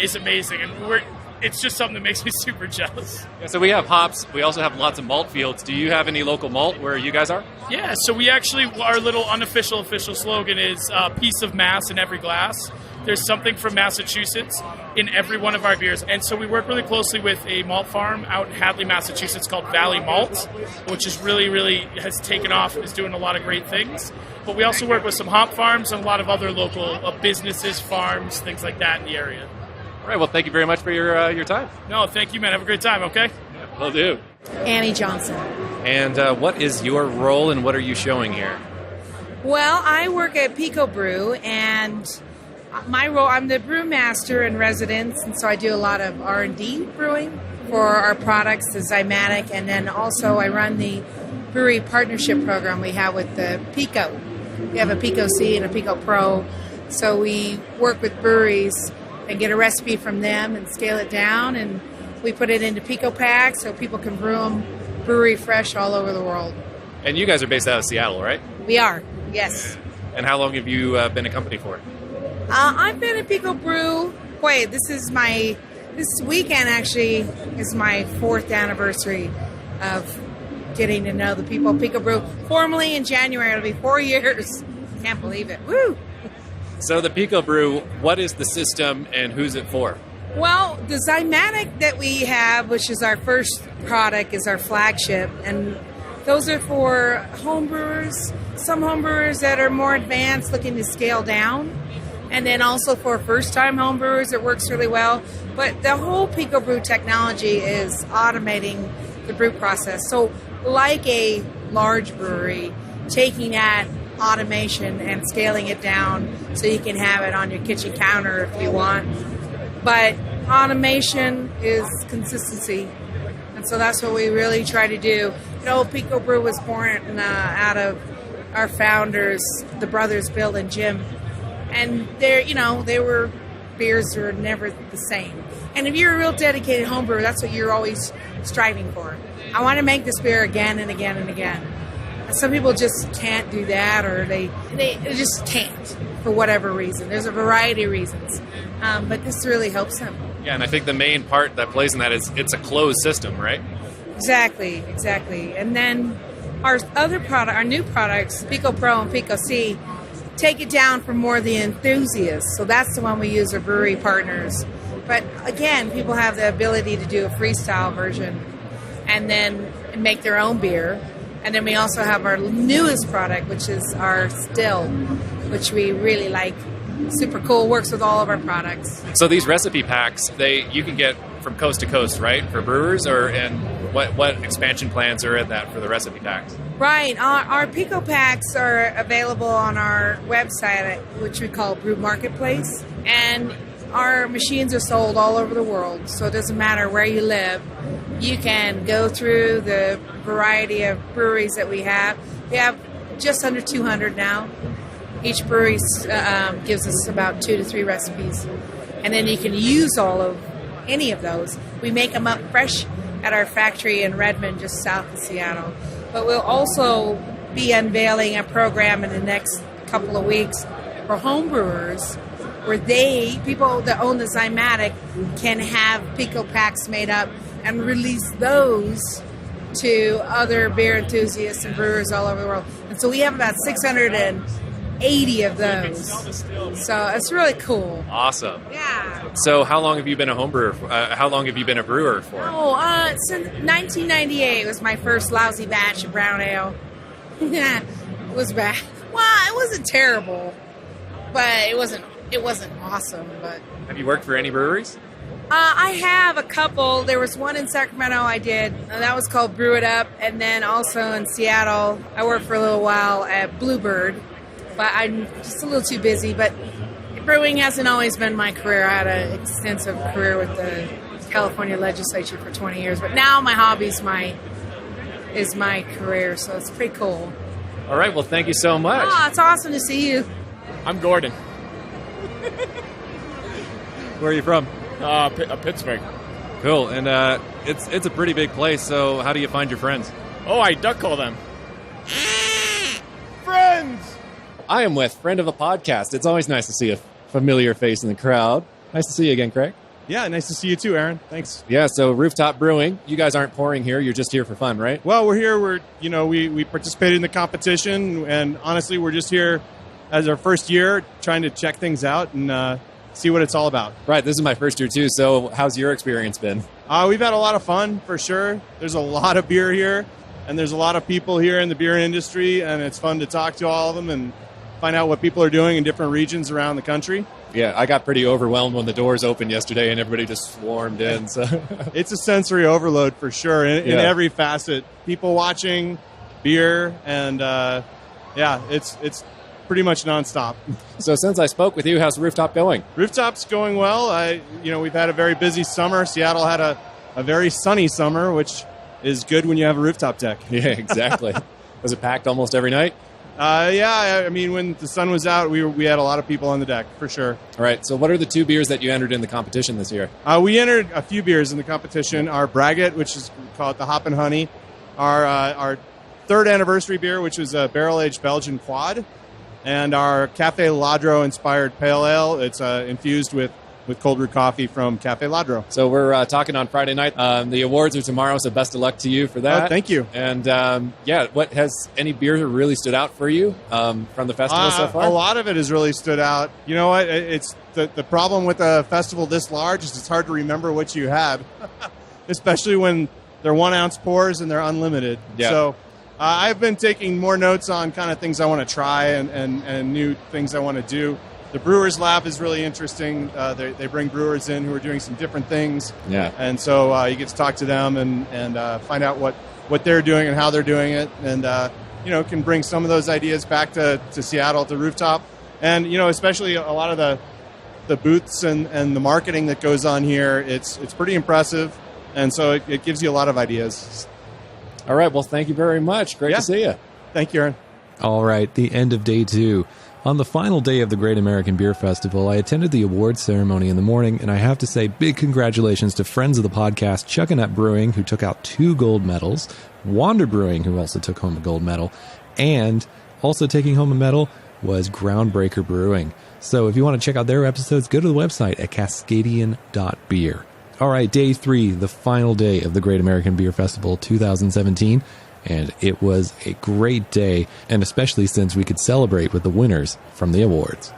M: is amazing. And it's just something that makes me super jealous.
C: Yeah, so we have hops. We also have lots of malt fields. Do you have any local malt where you guys are?
M: Yeah, so we actually, our little unofficial official slogan is piece of Mass in every glass. There's something from Massachusetts in every one of our beers. And so we work really closely with a malt farm out in Hadley, Massachusetts called Valley Malt, which is really has taken off and is doing a lot of great things. But we also work with some hop farms and a lot of other local businesses, farms, things like that in the area.
C: All right, well, thank you very much for your time.
M: No, thank you, man. Have a great time, okay?
C: Yeah, will do.
N: Annie Johnson.
C: And what is your role and what are you showing here?
N: Well, I work at Pico Brew, and my role, I'm the brewmaster in residence, and so I do a lot of R&D brewing for our products, the Zymatic, and then also I run the brewery partnership program we have with the Pico. We have a Pico C and a Pico Pro, so we work with breweries and get a recipe from them and scale it down, and we put it into Pico packs so people can brew them brewery fresh all over the world.
C: And you guys are based out of Seattle, right?
N: We are, yes.
C: And how long have you been a company for?
N: I've been at Pico Brew. This weekend actually is my 4th anniversary of getting to know the people at Pico Brew. Formally in January, it'll be 4 years. Can't believe it. Woo!
C: So the Pico Brew, what is the system and who's it for?
N: Well, the Zymatic that we have, which is our first product, is our flagship, and those are for homebrewers, some homebrewers that are more advanced looking to scale down, and then also for first-time homebrewers it works really well. But the whole Pico Brew technology is automating the brew process. So like a large brewery, taking that automation and scaling it down so you can have it on your kitchen counter if you want. But automation is consistency. And so that's what we really try to do. You know, Pico Brew was born out of our founders, the brothers Bill and Jim. And they were beers that were never the same. And if you're a real dedicated home brewer, that's what you're always striving for. I want to make this beer again and again and again. And some people just can't do that, or they just can't for whatever reason. There's a variety of reasons. But this really helps them.
C: Yeah, and I think the main part that plays in that is it's a closed system, right?
N: Exactly. And then our new products, Pico Pro and Pico C, take it down for more the enthusiasts. So that's the one we use our brewery partners. But again, people have the ability to do a freestyle version and then make their own beer. And then we also have our newest product, which is our still, which we really like. Super cool, works with all of our products.
C: So these recipe packs, you can get from coast to coast, right, for brewers, and what expansion plans are in that for the recipe packs?
N: Right, our Pico packs are available on our website, which we call Brew Marketplace, and our machines are sold all over the world, so it doesn't matter where you live. You can go through the variety of breweries that we have. We have just under 200 now. Each brewery gives us about 2 to 3 recipes. And then you can use any of those. We make them up fresh at our factory in Redmond, just south of Seattle. But we'll also be unveiling a program in the next couple of weeks for home brewers where people that own the Zymatic can have Pico packs made up and release those to other beer enthusiasts and brewers all over the world. And so we have about 680 of those. So it's really cool.
C: Awesome.
N: Yeah.
C: So how long have you been a home brewer? How long have you been a brewer for?
N: Since 1998 was my first lousy batch of brown ale. Yeah, it was bad. Well, it wasn't terrible, but it wasn't awesome. But
C: have you worked for any breweries?
N: I have a couple. There was one in Sacramento I did. That was called Brew It Up. And then also in Seattle, I worked for a little while at Bluebird. But I'm just a little too busy. But brewing hasn't always been my career. I had an extensive career with the California legislature for 20 years. But now my hobby is my career. So it's pretty cool.
C: All right. Well, thank you so much.
N: It's awesome to see you.
G: I'm Gordon.
C: Where are you from?
G: Pittsburgh.
C: Cool. And it's a pretty big place. So how do you find your friends?
G: Oh, I duck call them. Friends!
C: I am with friend of a podcast. It's always nice to see a familiar face in the crowd. Nice to see you again, Craig.
O: Yeah, nice to see you too, Aaron. Thanks.
C: Yeah, so Rooftop Brewing. You guys aren't pouring here. You're just here for fun, right?
O: Well, we're here. We participated in the competition, and honestly, we're just here as our first year trying to check things out and see what it's all about.
C: Right. This is my first year too. So how's your experience been?
O: We've had a lot of fun for sure. There's a lot of beer here, and there's a lot of people here in the beer industry, and it's fun to talk to all of them and find out what people are doing in different regions around the country.
C: Yeah, I got pretty overwhelmed when the doors opened yesterday and everybody just swarmed in. So
O: it's a sensory overload for sure in every facet. People watching, beer, and it's pretty much nonstop.
C: So since I spoke with you, how's Rooftop going?
O: Rooftop's going well. We've had a very busy summer. Seattle had a very sunny summer, which is good when you have a rooftop deck.
C: Yeah, exactly. Was it packed almost every night?
O: I mean, when the sun was out, we had a lot of people on the deck, for sure.
C: All right, so what are the 2 beers that you entered in the competition this year?
O: We entered a few beers in the competition. Our Braggot, which is called the Hop and Honey. Our 3rd anniversary beer, which was a barrel-aged Belgian quad. And our Cafe Ladro-inspired pale ale. It's infused with cold brew coffee from Cafe Ladro.
C: So we're talking on Friday night. The awards are tomorrow, so best of luck to you for that.
O: Oh, thank you.
C: And what has any beer really stood out for you from the festival so far?
O: A lot of it has really stood out. You know what? It's the problem with a festival this large is it's hard to remember what you had, especially when they're 1 ounce pours and they're unlimited.
C: Yeah.
O: So I've been taking more notes on kind of things I want to try and new things I want to do. The Brewers Lab is really interesting. They bring brewers in who are doing some different things.
C: Yeah.
O: And so you get to talk to them and find out what they're doing and how they're doing it. And can bring some of those ideas back to Seattle, to Rooftop. And, especially a lot of the booths and the marketing that goes on here, it's pretty impressive. And so it gives you a lot of ideas.
A: All right. Well, thank you very much. Great to see you.
O: Thank you, Aaron.
A: All right. The end of day 2. On the final day of the Great American Beer Festival, I attended the awards ceremony in the morning, and I have to say big congratulations to friends of the podcast, Chuckanut Brewing, who took out 2 gold medals, Wander Brewing, who also took home a gold medal, and also taking home a medal was Groundbreaker Brewing. So if you want to check out their episodes, go to the website at cascadian.beer. All right, day 3, the final day of the Great American Beer Festival 2017. And it was a great day, and especially since we could celebrate with the winners from the awards.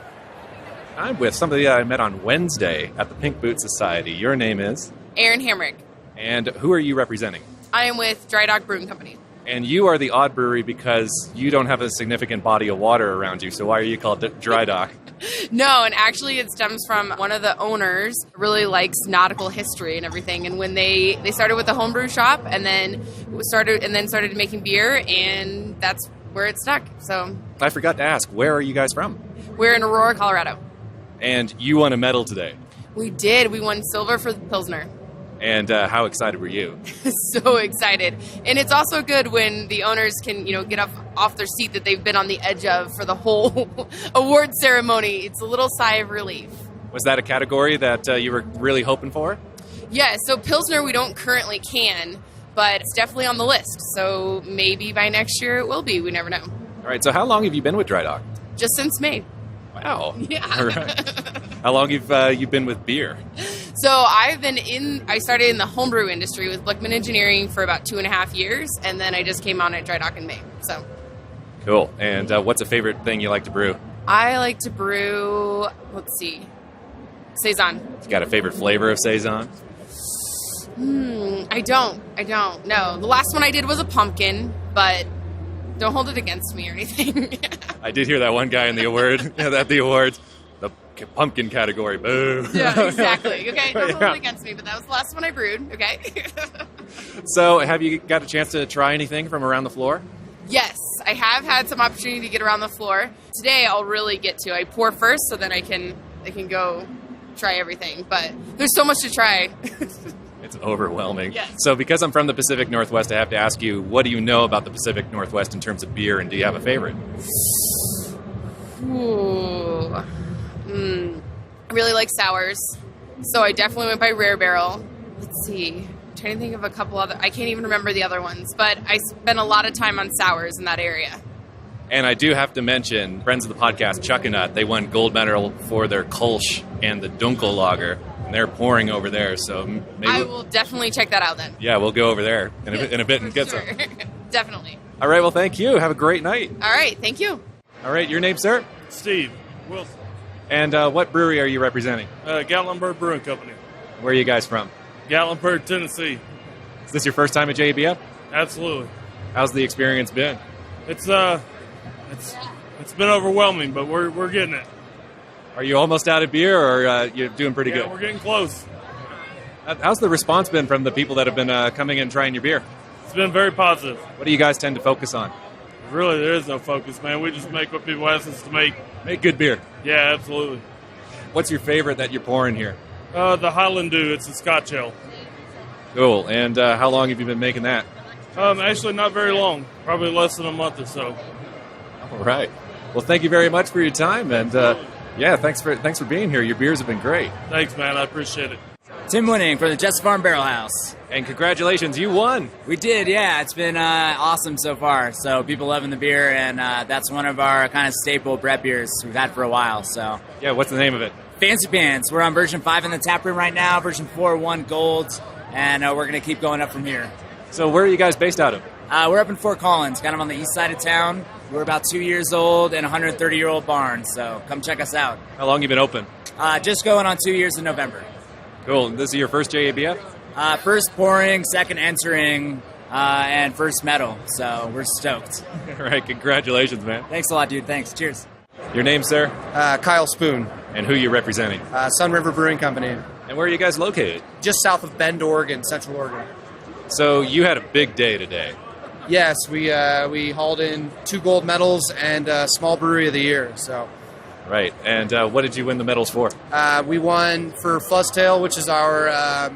J: I'm with somebody I met on Wednesday at the Pink Boot Society. Your name is?
P: Aaron Hamrick.
J: And who are you representing?
P: I am with Dry Dock Brewing Company.
J: And you are the odd brewery because you don't have a significant body of water around you, so why are you called Dry Dock?
P: No, and actually it stems from one of the owners really likes nautical history and everything, and when they started with the homebrew shop and then started making beer, and that's where it stuck. So
J: I forgot to ask, where are you guys from?
P: We're in Aurora, Colorado.
J: And you won a medal today.
P: We did. We won silver for the Pilsner.
J: And how excited were you?
P: So excited. And it's also good when the owners can, get up off their seat that they've been on the edge of for the whole award ceremony. It's a little sigh of relief.
J: Was that a category that you were really hoping for?
P: Yeah, so Pilsner we don't currently can, but it's definitely on the list. So maybe by next year it will be. We never know.
J: All right, so how long have you been with Dry Dock?
P: Just since May.
J: Wow.
P: Yeah.
J: All right. How long have you been with beer?
P: So I started in the homebrew industry with Blickman Engineering for about 2.5 years, and then I just came on at Dry Dock in May. So
J: cool. And what's a favorite thing you like to brew?
P: I like to brew, Saison.
J: You got a favorite flavor of Saison?
P: I don't. No. The last one I did was a pumpkin, but don't hold it against me or anything.
J: I did hear that one guy in the award at the awards. The pumpkin category. Boo.
P: Yeah, exactly. Okay, don't hold it against me, but that was the last one I brewed. Okay.
J: So have you got a chance to try anything from around the floor?
P: Yes, I have had some opportunity to get around the floor. Today I'll really get to. I pour first so then I can go try everything. But there's so much to try.
J: It's overwhelming.
P: Yes.
J: So because I'm from the Pacific Northwest, I have to ask you, what do you know about the Pacific Northwest in terms of beer, and do you have a favorite?
P: Ooh. I really like sours, so I definitely went by Rare Barrel. Let's see. I'm trying to think of a couple other. I can't even remember the other ones, but I spent a lot of time on sours in that area.
J: And I do have to mention, friends of the podcast, Chuckanut, they won gold medal for their Kolsch and the Dunkel Lager, and they're pouring over there. So maybe
P: I will definitely check that out then.
J: Yeah, we'll go over there in a bit and get
P: sure.
J: some.
P: Definitely.
J: All right, well, thank you. Have a great night.
P: All right, thank you.
J: All right, your name, sir?
Q: Steve Wilson.
J: And what brewery are you representing?
Q: Gatlinburg Brewing Company.
J: Where are you guys from?
Q: Gatlinburg, Tennessee.
J: Is this your first time at JABF?
Q: Absolutely.
J: How's the experience been?
Q: It's been overwhelming, but we're getting it.
J: Are you almost out of beer, or you're doing pretty good?
Q: We're getting close.
J: How's the response been from the people that have been coming in and trying your beer?
Q: It's been very positive.
J: What do you guys tend to focus on?
Q: Really, there is no focus, man. We just make what people ask us to make.
J: Make good beer.
Q: Yeah, absolutely.
J: What's your favorite that you're pouring here?
Q: The Highland Dew. It's a Scotch ale.
J: Cool. And how long have you been making that?
Q: Actually, not very long. Probably less than a month or so.
J: All right. Well, thank you very much for your time, and thanks for being here. Your beers have been great.
Q: Thanks, man. I appreciate it.
R: Tim Winning from the Jess Farm Barrel House.
J: And congratulations, you won.
R: We did, yeah. It's been awesome so far. So people loving the beer, and that's one of our kind of staple Brett beers we've had for a while. So
J: yeah, what's the name of it?
R: Fancy Pants. We're on version 5 in the tap room right now. Version 4 won gold, and we're going to keep going up from here.
J: So where are you guys based out of?
R: We're up in Fort Collins, kind of on the east side of town. We're about 2 years old and a 130-year-old barn, so come check us out.
J: How long have you been open?
R: Just going on 2 years in November.
J: Cool. This is your first JABF?
R: First pouring, second entering, and first medal, so we're stoked.
J: All right, congratulations, man.
R: Thanks a lot, dude. Thanks. Cheers.
J: Your name, sir?
S: Kyle Spoon.
J: And who are you representing?
S: Sun River Brewing Company.
J: And where are you guys located?
S: Just south of Bend, Oregon, Central Oregon.
J: So you had a big day today.
S: Yes, we hauled in 2 gold medals and Small Brewery of the Year. So,
C: Right. And what did you win the medals for?
S: we won for Fuzztail, which is our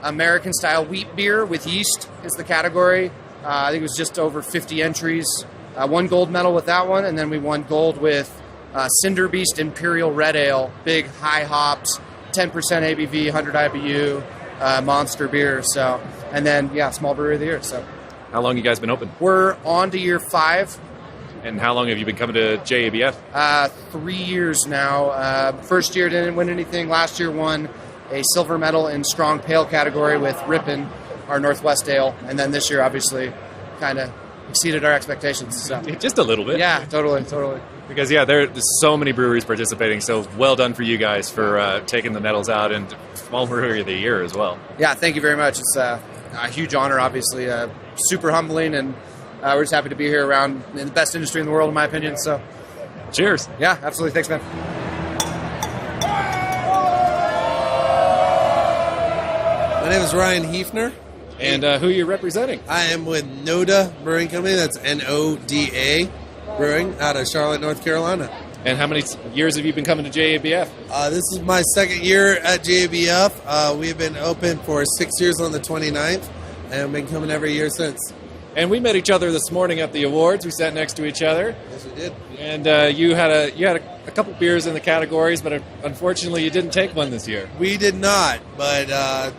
S: American-style wheat beer with yeast is the category. I think it was just over 50 entries. 1 gold medal with that one, and then we won gold with Cinder Beast Imperial Red Ale, big high hops, 10% ABV, 100 IBU, monster beer. So, and then Small Brewery of the Year. So,
C: How long you guys been open?
S: we're on to year 5.
C: And how long have you been coming to JABF?
S: 3 years now. First year didn't win anything. Last year won a silver medal in strong pale category with Ripon, our Northwest Ale, and then this year obviously kind of exceeded our expectations. So.
C: Just a little bit.
S: Yeah, totally.
C: Because, there's so many breweries participating, so well done for you guys for taking the medals out, and Small Brewery of the Year as well.
S: Yeah, thank you very much. It's a huge honor, obviously. Super humbling, and we're just happy to be here around in the best industry in the world, in my opinion. So,
C: cheers.
S: Yeah, absolutely. Thanks, man.
T: My name is Ryan Hefner.
C: And who are you representing?
T: I am with Noda Brewing Company. That's Noda Brewing out of Charlotte, North Carolina.
C: And how many years have you been coming to JABF?
T: This is my second year at JABF. We've been open for 6 years on the 29th, and I've been coming every year since.
C: And we met each other this morning at the awards. We sat next to each other.
T: Yes, we did.
C: And you had a couple beers in the categories, but unfortunately you didn't take one this year.
T: We did not, but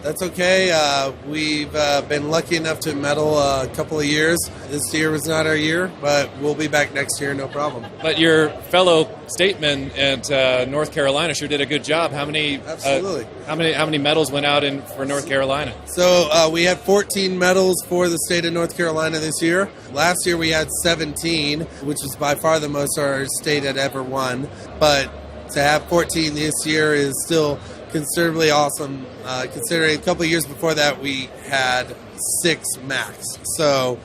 T: that's okay. We've been lucky enough to medal a couple of years. This year was not our year, but we'll be back next year, no problem.
C: But your fellow statemen at North Carolina sure did a good job.
T: Absolutely.
C: How many medals went out for North Carolina?
T: So we had 14 medals for the state of North Carolina this year. Last year we had 17, which was by far the most our state had ever won. But to have 14 this year is still considerably awesome, considering a couple of years before that we had 6 max. So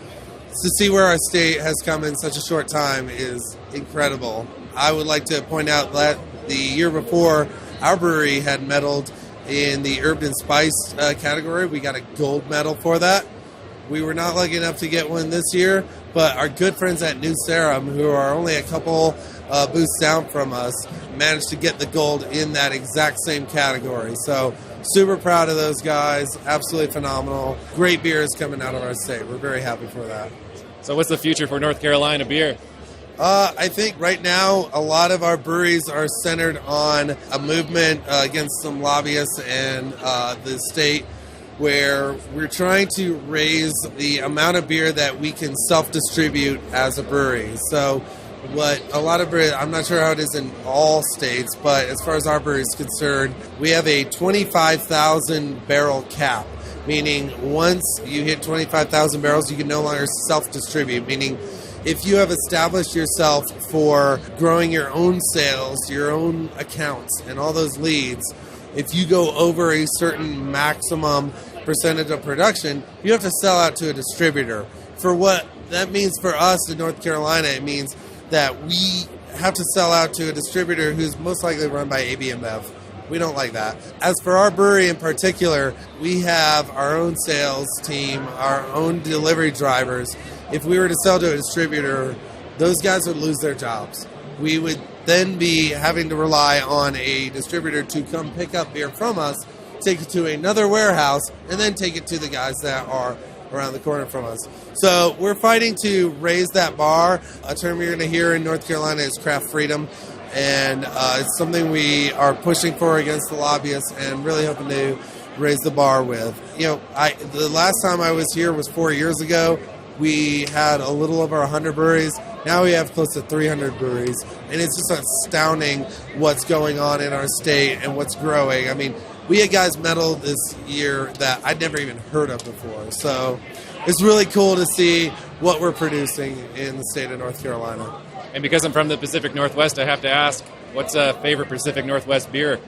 T: to see where our state has come in such a short time is incredible. I would like to point out that the year before, our brewery had medaled in the Herb and Spice category. We got a gold medal for that. We were not lucky enough to get one this year, but our good friends at New Sarum, who are only a couple booths down from us, managed to get the gold in that exact same category. So super proud of those guys. Absolutely phenomenal. Great beer is coming out of our state. We're very happy for that.
C: So what's the future for North Carolina beer?
T: I think right now a lot of our breweries are centered on a movement against some lobbyists and the state, where we're trying to raise the amount of beer that we can self-distribute as a brewery. So what a lot of breweries, I'm not sure how it is in all states, but as far as our brewery is concerned, we have a 25,000 barrel cap, meaning once you hit 25,000 barrels, you can no longer self-distribute, meaning if you have established yourself for growing your own sales, your own accounts, and all those leads, if you go over a certain maximum percentage of production, you have to sell out to a distributor. For what that means for us in North Carolina, it means that we have to sell out to a distributor who's most likely run by AB InBev. We don't like that. As for our brewery in particular, we have our own sales team, our own delivery drivers. If we were to sell to a distributor, those guys would lose their jobs. We would then be having to rely on a distributor to come pick up beer from us, take it to another warehouse, and then take it to the guys that are around the corner from us. So we're fighting to raise that bar. A term you're going to hear in North Carolina is craft freedom, and it's something we are pushing for against the lobbyists and really hoping to raise the bar with. The last time I was here was 4 years ago. We had a little over 100 breweries. Now we have close to 300 breweries, and it's just astounding what's going on in our state and what's growing. I mean, we had guys medal this year that I'd never even heard of before. So it's really cool to see what we're producing in the state of North Carolina.
C: And because I'm from the Pacific Northwest, I have to ask, what's a favorite Pacific Northwest beer?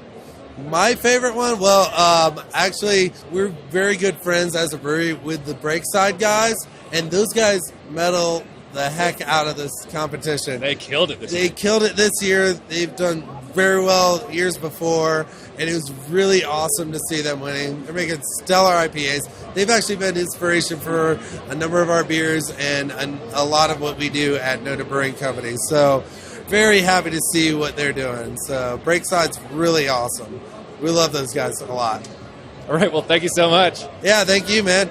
T: My favorite one? Well, actually, we're very good friends as a brewery with the Breakside guys, and those guys medal the heck out of this competition.
C: They killed it this year.
T: They killed it this year. They've done very well years before, and it was really awesome to see them winning. They're making stellar IPAs. They've actually been inspiration for a number of our beers and a lot of what we do at Noda Brewing Company. So very happy to see what they're doing. So Breakside's really awesome. We love those guys a lot.
C: All right, well, thank you so much.
T: Yeah, thank you, man.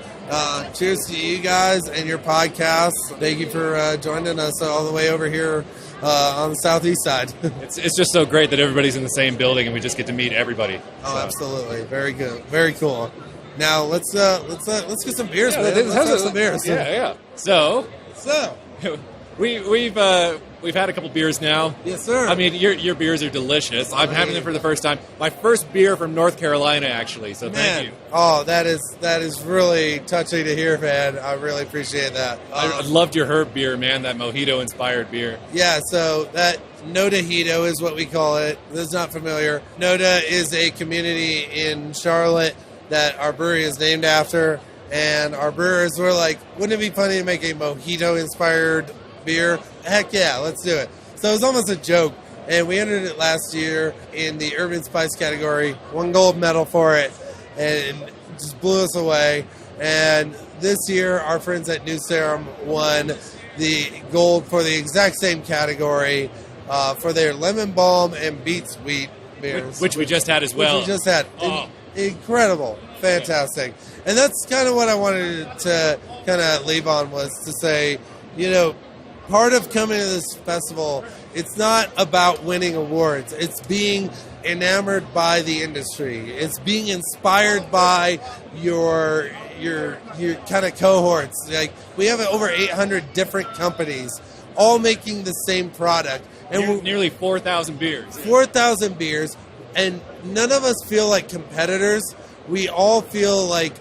T: Cheers to you guys and your podcast. Thank you for joining us all the way over here on the southeast side.
C: It's just so great that everybody's in the same building and we just get to meet everybody.
T: Oh, absolutely. Very good. Very cool. Now let's get some beers, man. Let's have some beers.
C: Yeah. So we've had a couple beers now.
T: Yes, sir.
C: I mean, your beers are delicious. I'm having them for the first time. My first beer from North Carolina, actually. So thank you.
T: Oh, that is really touching to hear, man. I really appreciate that.
C: I loved your herb beer, man. That mojito-inspired beer.
T: Yeah. So that Nodahito is what we call it. That's not familiar. Noda is a community in Charlotte that our brewery is named after, and our brewers were like, wouldn't it be funny to make a mojito-inspired beer? Heck yeah, let's do it. So it was almost a joke, and we entered it last year in the Urban Spice category, won gold medal for it, and it just blew us away. And this year, our friends at New Serum won the gold for the exact same category for their lemon balm and beet sweet beers.
C: Which we just had as well.
T: Which we just had. Oh. Incredible. Fantastic. And that's kind of what I wanted to kind of leave on, was to say, part of coming to this festival, it's not about winning awards. It's being enamored by the industry. It's being inspired by your kind of cohorts. Like, we have over 800 different companies all making the same product. And
C: nearly 4,000 beers.
T: 4,000 beers. And none of us feel like competitors. We all feel like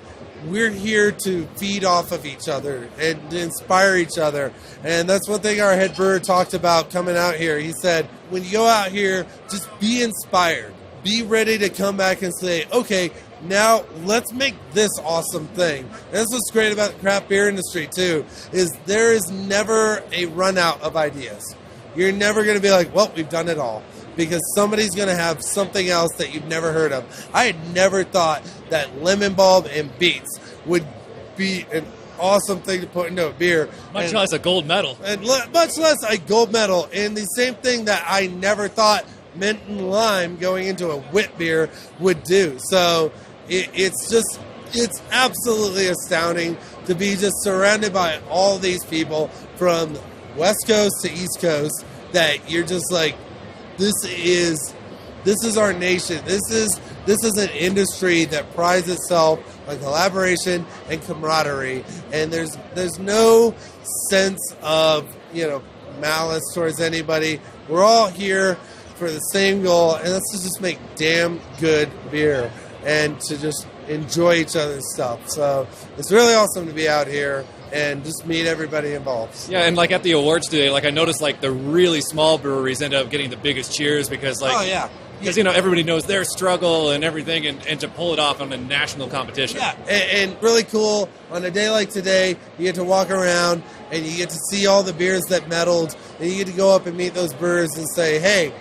T: we're here to feed off of each other and inspire each other. And that's one thing our head brewer talked about coming out here. He said, when you go out here, just be inspired. Be ready to come back and say, okay, now let's make this awesome thing. And that's what's great about the craft beer industry, too, is there is never a run out of ideas. You're never going to be like, well, we've done it all. Because somebody's going to have something else that you've never heard of. I had never thought that lemon balm and beets would be an awesome thing to put into a beer.
C: Much less a gold medal.
T: And much less a gold medal. And the same thing that I never thought mint and lime going into a wit beer would do. So it's absolutely astounding to be just surrounded by all these people from West Coast to East Coast that you're just like, this is our nation. This is an industry that prides itself on collaboration and camaraderie, and there's no sense of malice towards anybody. We're all here for the same goal, and that's to just make damn good beer and to just enjoy each other's stuff. So it's really awesome to be out here and just meet everybody involved.
C: Yeah, and like at the awards today, like I noticed like the really small breweries end up getting the biggest cheers because because everybody knows their struggle and everything, and to pull it off on a national competition.
T: Yeah, and really cool on a day like today, you get to walk around and you get to see all the beers that medaled, and you get to go up and meet those brewers and say, hey,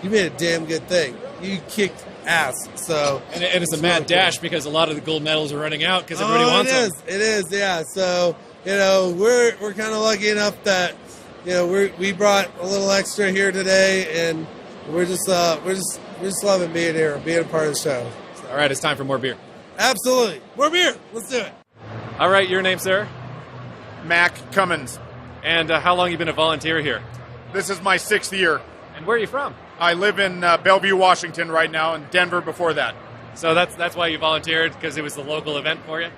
T: you made a damn good thing. You kicked ass. So
C: and it's a mad dash because a lot of the gold medals are running out because everybody wants them.
T: It is, yeah. So we're kind of lucky enough that we brought a little extra here today, and we're just loving being here, being a part of the show.
C: All right, it's time for more beer.
T: Absolutely, more beer. Let's do it.
C: All right, your name, sir?
U: Mac Cummins.
C: And how long you been a volunteer here?
U: This is my 6th year.
C: And where are you from?
U: I live in Bellevue, Washington right now, and Denver before that.
C: So that's why you volunteered, because it was the local event for you?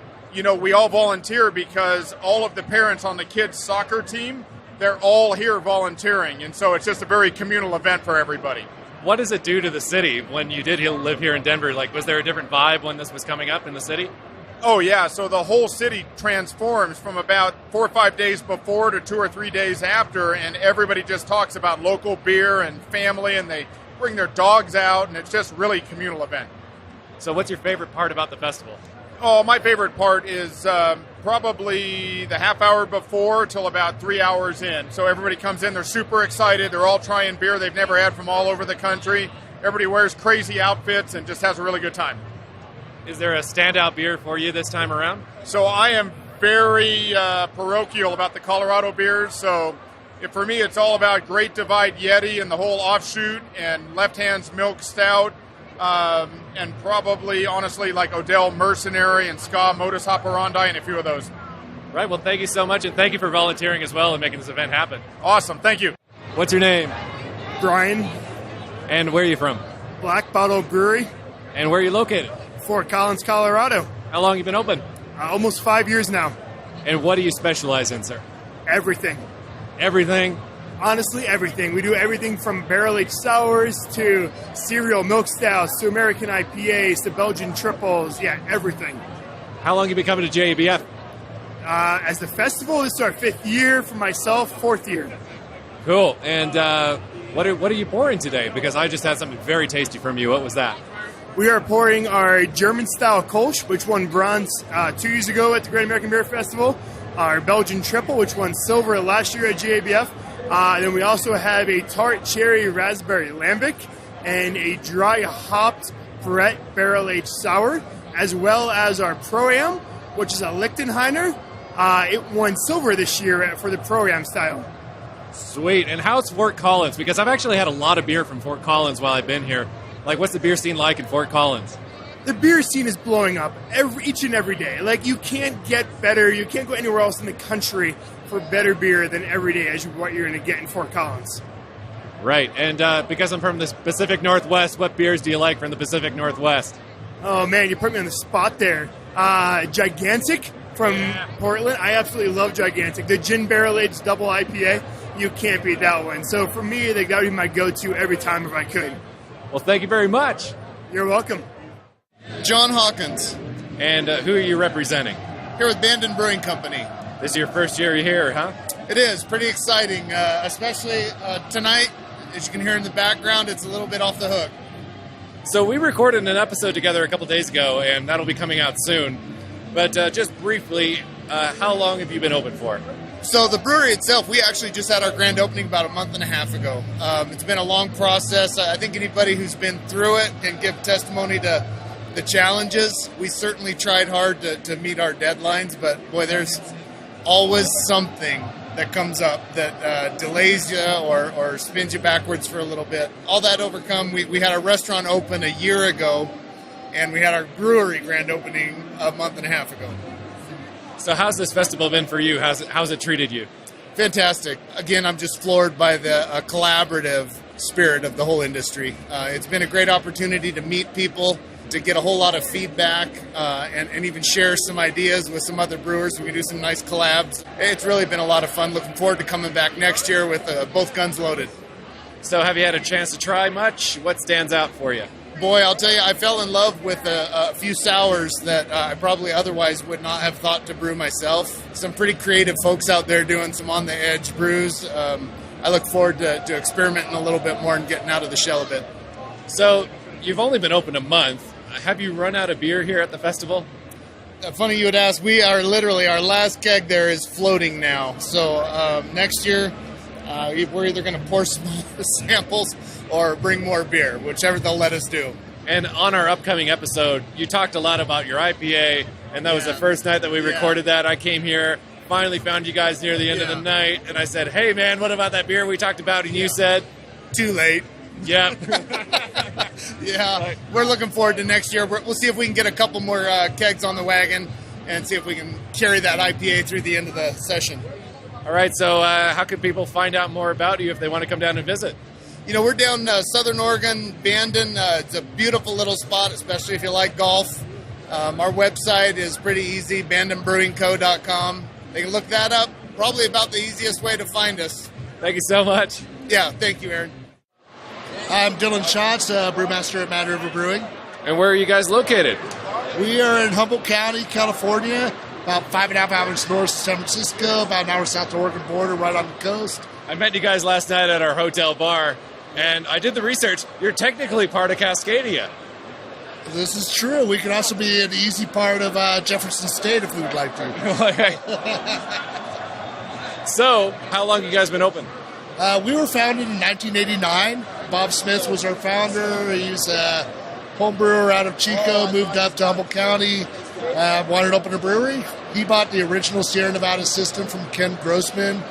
U: We all volunteer because all of the parents on the kids' soccer team, they're all here volunteering, and so it's just a very communal event for everybody.
C: What does it do to the city when you did live here in Denver? Like, was there a different vibe when this was coming up in the city?
U: Oh, yeah. So the whole city transforms from about 4 or 5 days before to 2 or 3 days after, and everybody just talks about local beer and family, and they bring their dogs out, and it's just really a communal event.
C: So what's your favorite part about the festival?
U: Oh, my favorite part is probably the half hour before till about 3 hours in. So everybody comes in, they're super excited, they're all trying beer they've never had from all over the country. everybody wears crazy outfits and just has a really good time.
C: Is there a standout beer for you this time around?
U: So I am very parochial about the Colorado beers. So for me, it's all about Great Divide Yeti and the whole offshoot, and Left Hand's Milk Stout, and probably, honestly, like Odell Mercenary and Ska Modus Operandi and a few of those.
C: Right, well, thank you so much, and thank you for volunteering as well and making this event happen.
U: Awesome, thank you.
C: What's your name?
B: Brian.
C: And where are you from?
B: Black Bottle Brewery.
C: And where are you located?
B: Fort Collins, Colorado.
C: How long have you been open?
B: Almost 5 years now.
C: And what do you specialize in, sir?
B: Everything.
C: Everything?
B: Honestly, everything. We do everything from barrel-aged sours to cereal milk stouts to American IPAs to Belgian triples. Yeah, everything.
C: How long have you been coming to JABF?
B: As the festival, this is our 5th year. For myself, 4th year.
C: Cool. And what are you pouring today? Because I just had something very tasty from you. What was that?
B: We are pouring our German-style Kolsch, which won bronze 2 years ago at the Great American Beer Festival. Our Belgian Triple, which won silver last year at GABF. Then we also have a tart cherry raspberry lambic and a dry hopped Brett barrel-aged sour, as well as our Pro-Am, which is a Lichtenheiner. It won silver this year for the Pro-Am style.
C: Sweet. And how's Fort Collins? Because I've actually had a lot of beer from Fort Collins while I've been here. Like, what's the beer scene like in Fort Collins?
B: The beer scene is blowing up each and every day. Like, you can't get better. You can't go anywhere else in the country for better beer than every day as what you're going to get in Fort Collins.
C: Right. And because I'm from the Pacific Northwest, what beers do you like from the Pacific Northwest?
B: Oh, man, you put me on the spot there. Gigantic from Portland. I absolutely love Gigantic. The gin barrel-aged double IPA, you can't beat that one. So for me, they got to be my go-to every time if I could.
C: Well, thank you very much.
B: You're welcome.
V: John Hawkins.
C: And who are you representing?
V: Here with Bandon Brewing Company.
C: This is your first year here, huh?
V: It is. Pretty exciting, especially tonight. As you can hear in the background, it's a little bit off the hook.
C: So we recorded an episode together a couple days ago, and that'll be coming out soon. But just briefly, how long have you been open for?
V: So the brewery itself, we actually just had our grand opening about a month and a half ago. It's been a long process. I think anybody who's been through it can give testimony to the challenges. We certainly tried hard to meet our deadlines, but boy, there's always something that comes up that delays you or spins you backwards for a little bit. All that overcome, we had our restaurant open a year ago, and we had our brewery grand opening a month and a half ago.
C: So how's this festival been for you? How's it treated you?
V: Fantastic. Again, I'm just floored by the collaborative spirit of the whole industry. It's been a great opportunity to meet people, to get a whole lot of feedback, and even share some ideas with some other brewers. We can do some nice collabs. It's really been a lot of fun. Looking forward to coming back next year with both guns loaded.
C: So have you had a chance to try much? What stands out for you?
V: Boy, I'll tell you, I fell in love with a few sours that I probably otherwise would not have thought to brew myself. Some pretty creative folks out there doing some on-the-edge brews. I look forward to experimenting a little bit more and getting out of the shell a bit.
C: So you've only been open a month. Have you run out of beer here at the festival?
V: Funny you would ask. We are literally, our last keg there is floating now. So next year, we're either going to pour some samples or bring more beer, whichever they'll let us do.
C: And on our upcoming episode, you talked a lot about your IPA, and that was the first night that we recorded that. I came here, finally found you guys near the end of the night, and I said, hey, man, what about that beer we talked about? And you said?
V: Too late.
C: Yeah.
V: Yeah, we're looking forward to next year. We'll see if we can get a couple more kegs on the wagon and see if we can carry that IPA through the end of the session.
C: All right, so how can people find out more about you if they want to come down and visit?
V: You know, we're down Southern Oregon, Bandon. It's a beautiful little spot, especially if you like golf. Our website is pretty easy, bandonbrewingco.com. They can look that up. Probably about the easiest way to find us.
C: Thank you so much.
V: Yeah, thank you, Aaron.
W: I'm Dylan Schatz, brewmaster at Mad River Brewing.
C: And where are you guys located?
W: We are in Humboldt County, California, about 5.5 hours north of San Francisco, about an hour south of the Oregon border, right on the coast.
C: I met you guys last night at our hotel bar, and I did the research. You're technically part of Cascadia.
W: This is true. We can also be an easy part of Jefferson State if we would like to.
C: So, how long have you guys been open?
W: We were founded in 1989. Bob Smith was our founder. He's a home brewer out of Chico, moved up to Humboldt County, wanted to open a brewery. He bought the original Sierra Nevada system from Ken Grossman.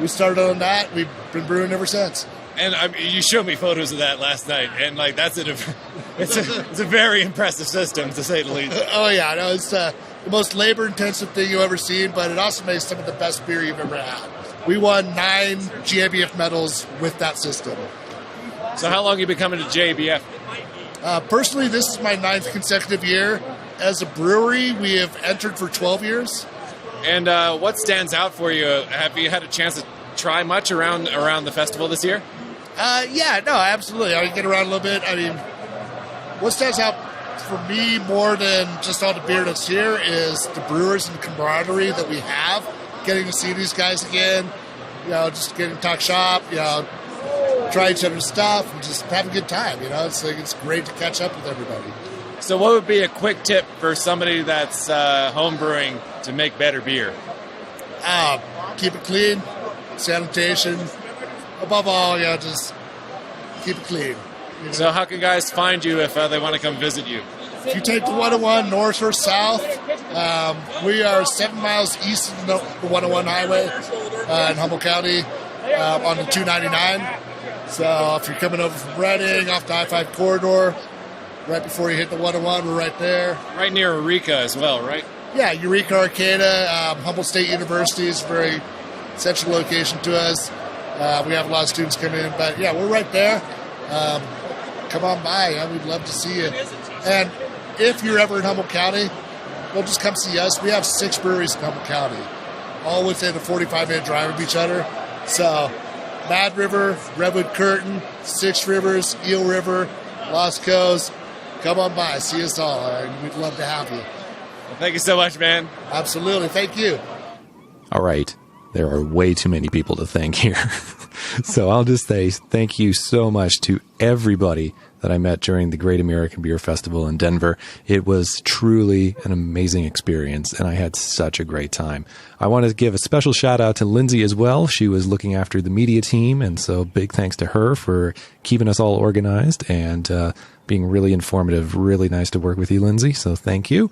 W: We started on that. We've been brewing ever since.
D: And you showed me photos of that last night, and like it's a very impressive system, to say the least.
W: Oh yeah, no, it's the most labor-intensive thing you've ever seen, but it also makes some of the best beer you've ever had. We won 9 GABF medals with that system.
D: So how long have you been coming to JABF?
W: Personally, this is my 9th consecutive year. As a brewery, we have entered for 12 years.
D: And what stands out for you? Have you had a chance to try much around the festival this year?
W: Yeah, no, absolutely. I get around a little bit. I mean, what stands out for me more than just all the beer that's here is the brewers and the camaraderie that we have. Getting to see these guys again, just getting to talk shop, try each other's stuff, and just have a good time. It's great to catch up with everybody.
D: So what would be a quick tip for somebody that's home brewing to make better beer?
W: Keep it clean, sanitation. Above all, just keep it clean.
D: So how can guys find you if they want to come visit you?
W: If you take the 101 north or south, we are 7 miles east of the 101 highway in Humboldt County on the 299. So if you're coming over from Reading off the I-5 corridor, right before you hit the 101, we're right there.
D: Right near Eureka as well, right?
W: Yeah, Eureka, Arcata. Humboldt State University is a very central location to us. We have a lot of students come in, but yeah, we're right there. Come on by. We'd love to see you. And if you're ever in Humboldt County, well, just come see us. We have 6 breweries in Humboldt County, all within a 45-minute drive of each other. So Mad River, Redwood Curtain, Six Rivers, Eel River, Lost Coast. Come on by. See us all. We'd love to have you.
D: Well, thank you so much, man.
W: Absolutely. Thank you.
A: All right. There are way too many people to thank here. So I'll just say thank you so much to everybody that I met during the Great American Beer Festival in Denver. It was truly an amazing experience, and I had such a great time. I want to give a special shout out to Lindsay as well. She was looking after the media team, and so big thanks to her for keeping us all organized and being really informative. Really nice to work with you, Lindsay, so thank you.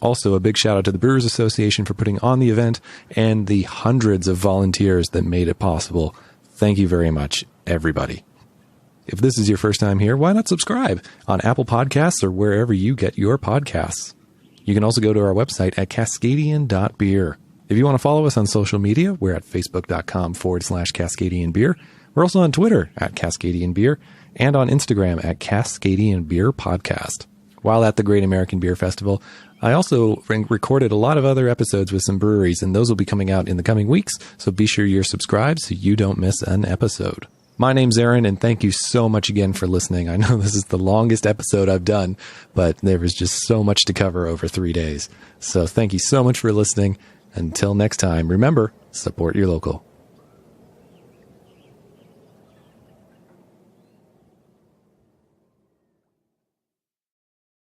A: Also, a big shout out to the Brewers Association for putting on the event and the hundreds of volunteers that made it possible. Thank you very much, everybody. If this is your first time here, why not subscribe on Apple Podcasts or wherever you get your podcasts? You can also go to our website at cascadian.beer. If you want to follow us on social media, we're at facebook.com/Cascadian Beer. We're also on Twitter at Cascadian Beer and on Instagram at Cascadian Beer Podcast. While at the Great American Beer Festival, I also recorded a lot of other episodes with some breweries, and those will be coming out in the coming weeks, so be sure you're subscribed so you don't miss an episode. My name's Aaron, and thank you so much again for listening. I know this is the longest episode I've done, but there was just so much to cover over 3 days. So thank you so much for listening. Until next time, remember, support your local.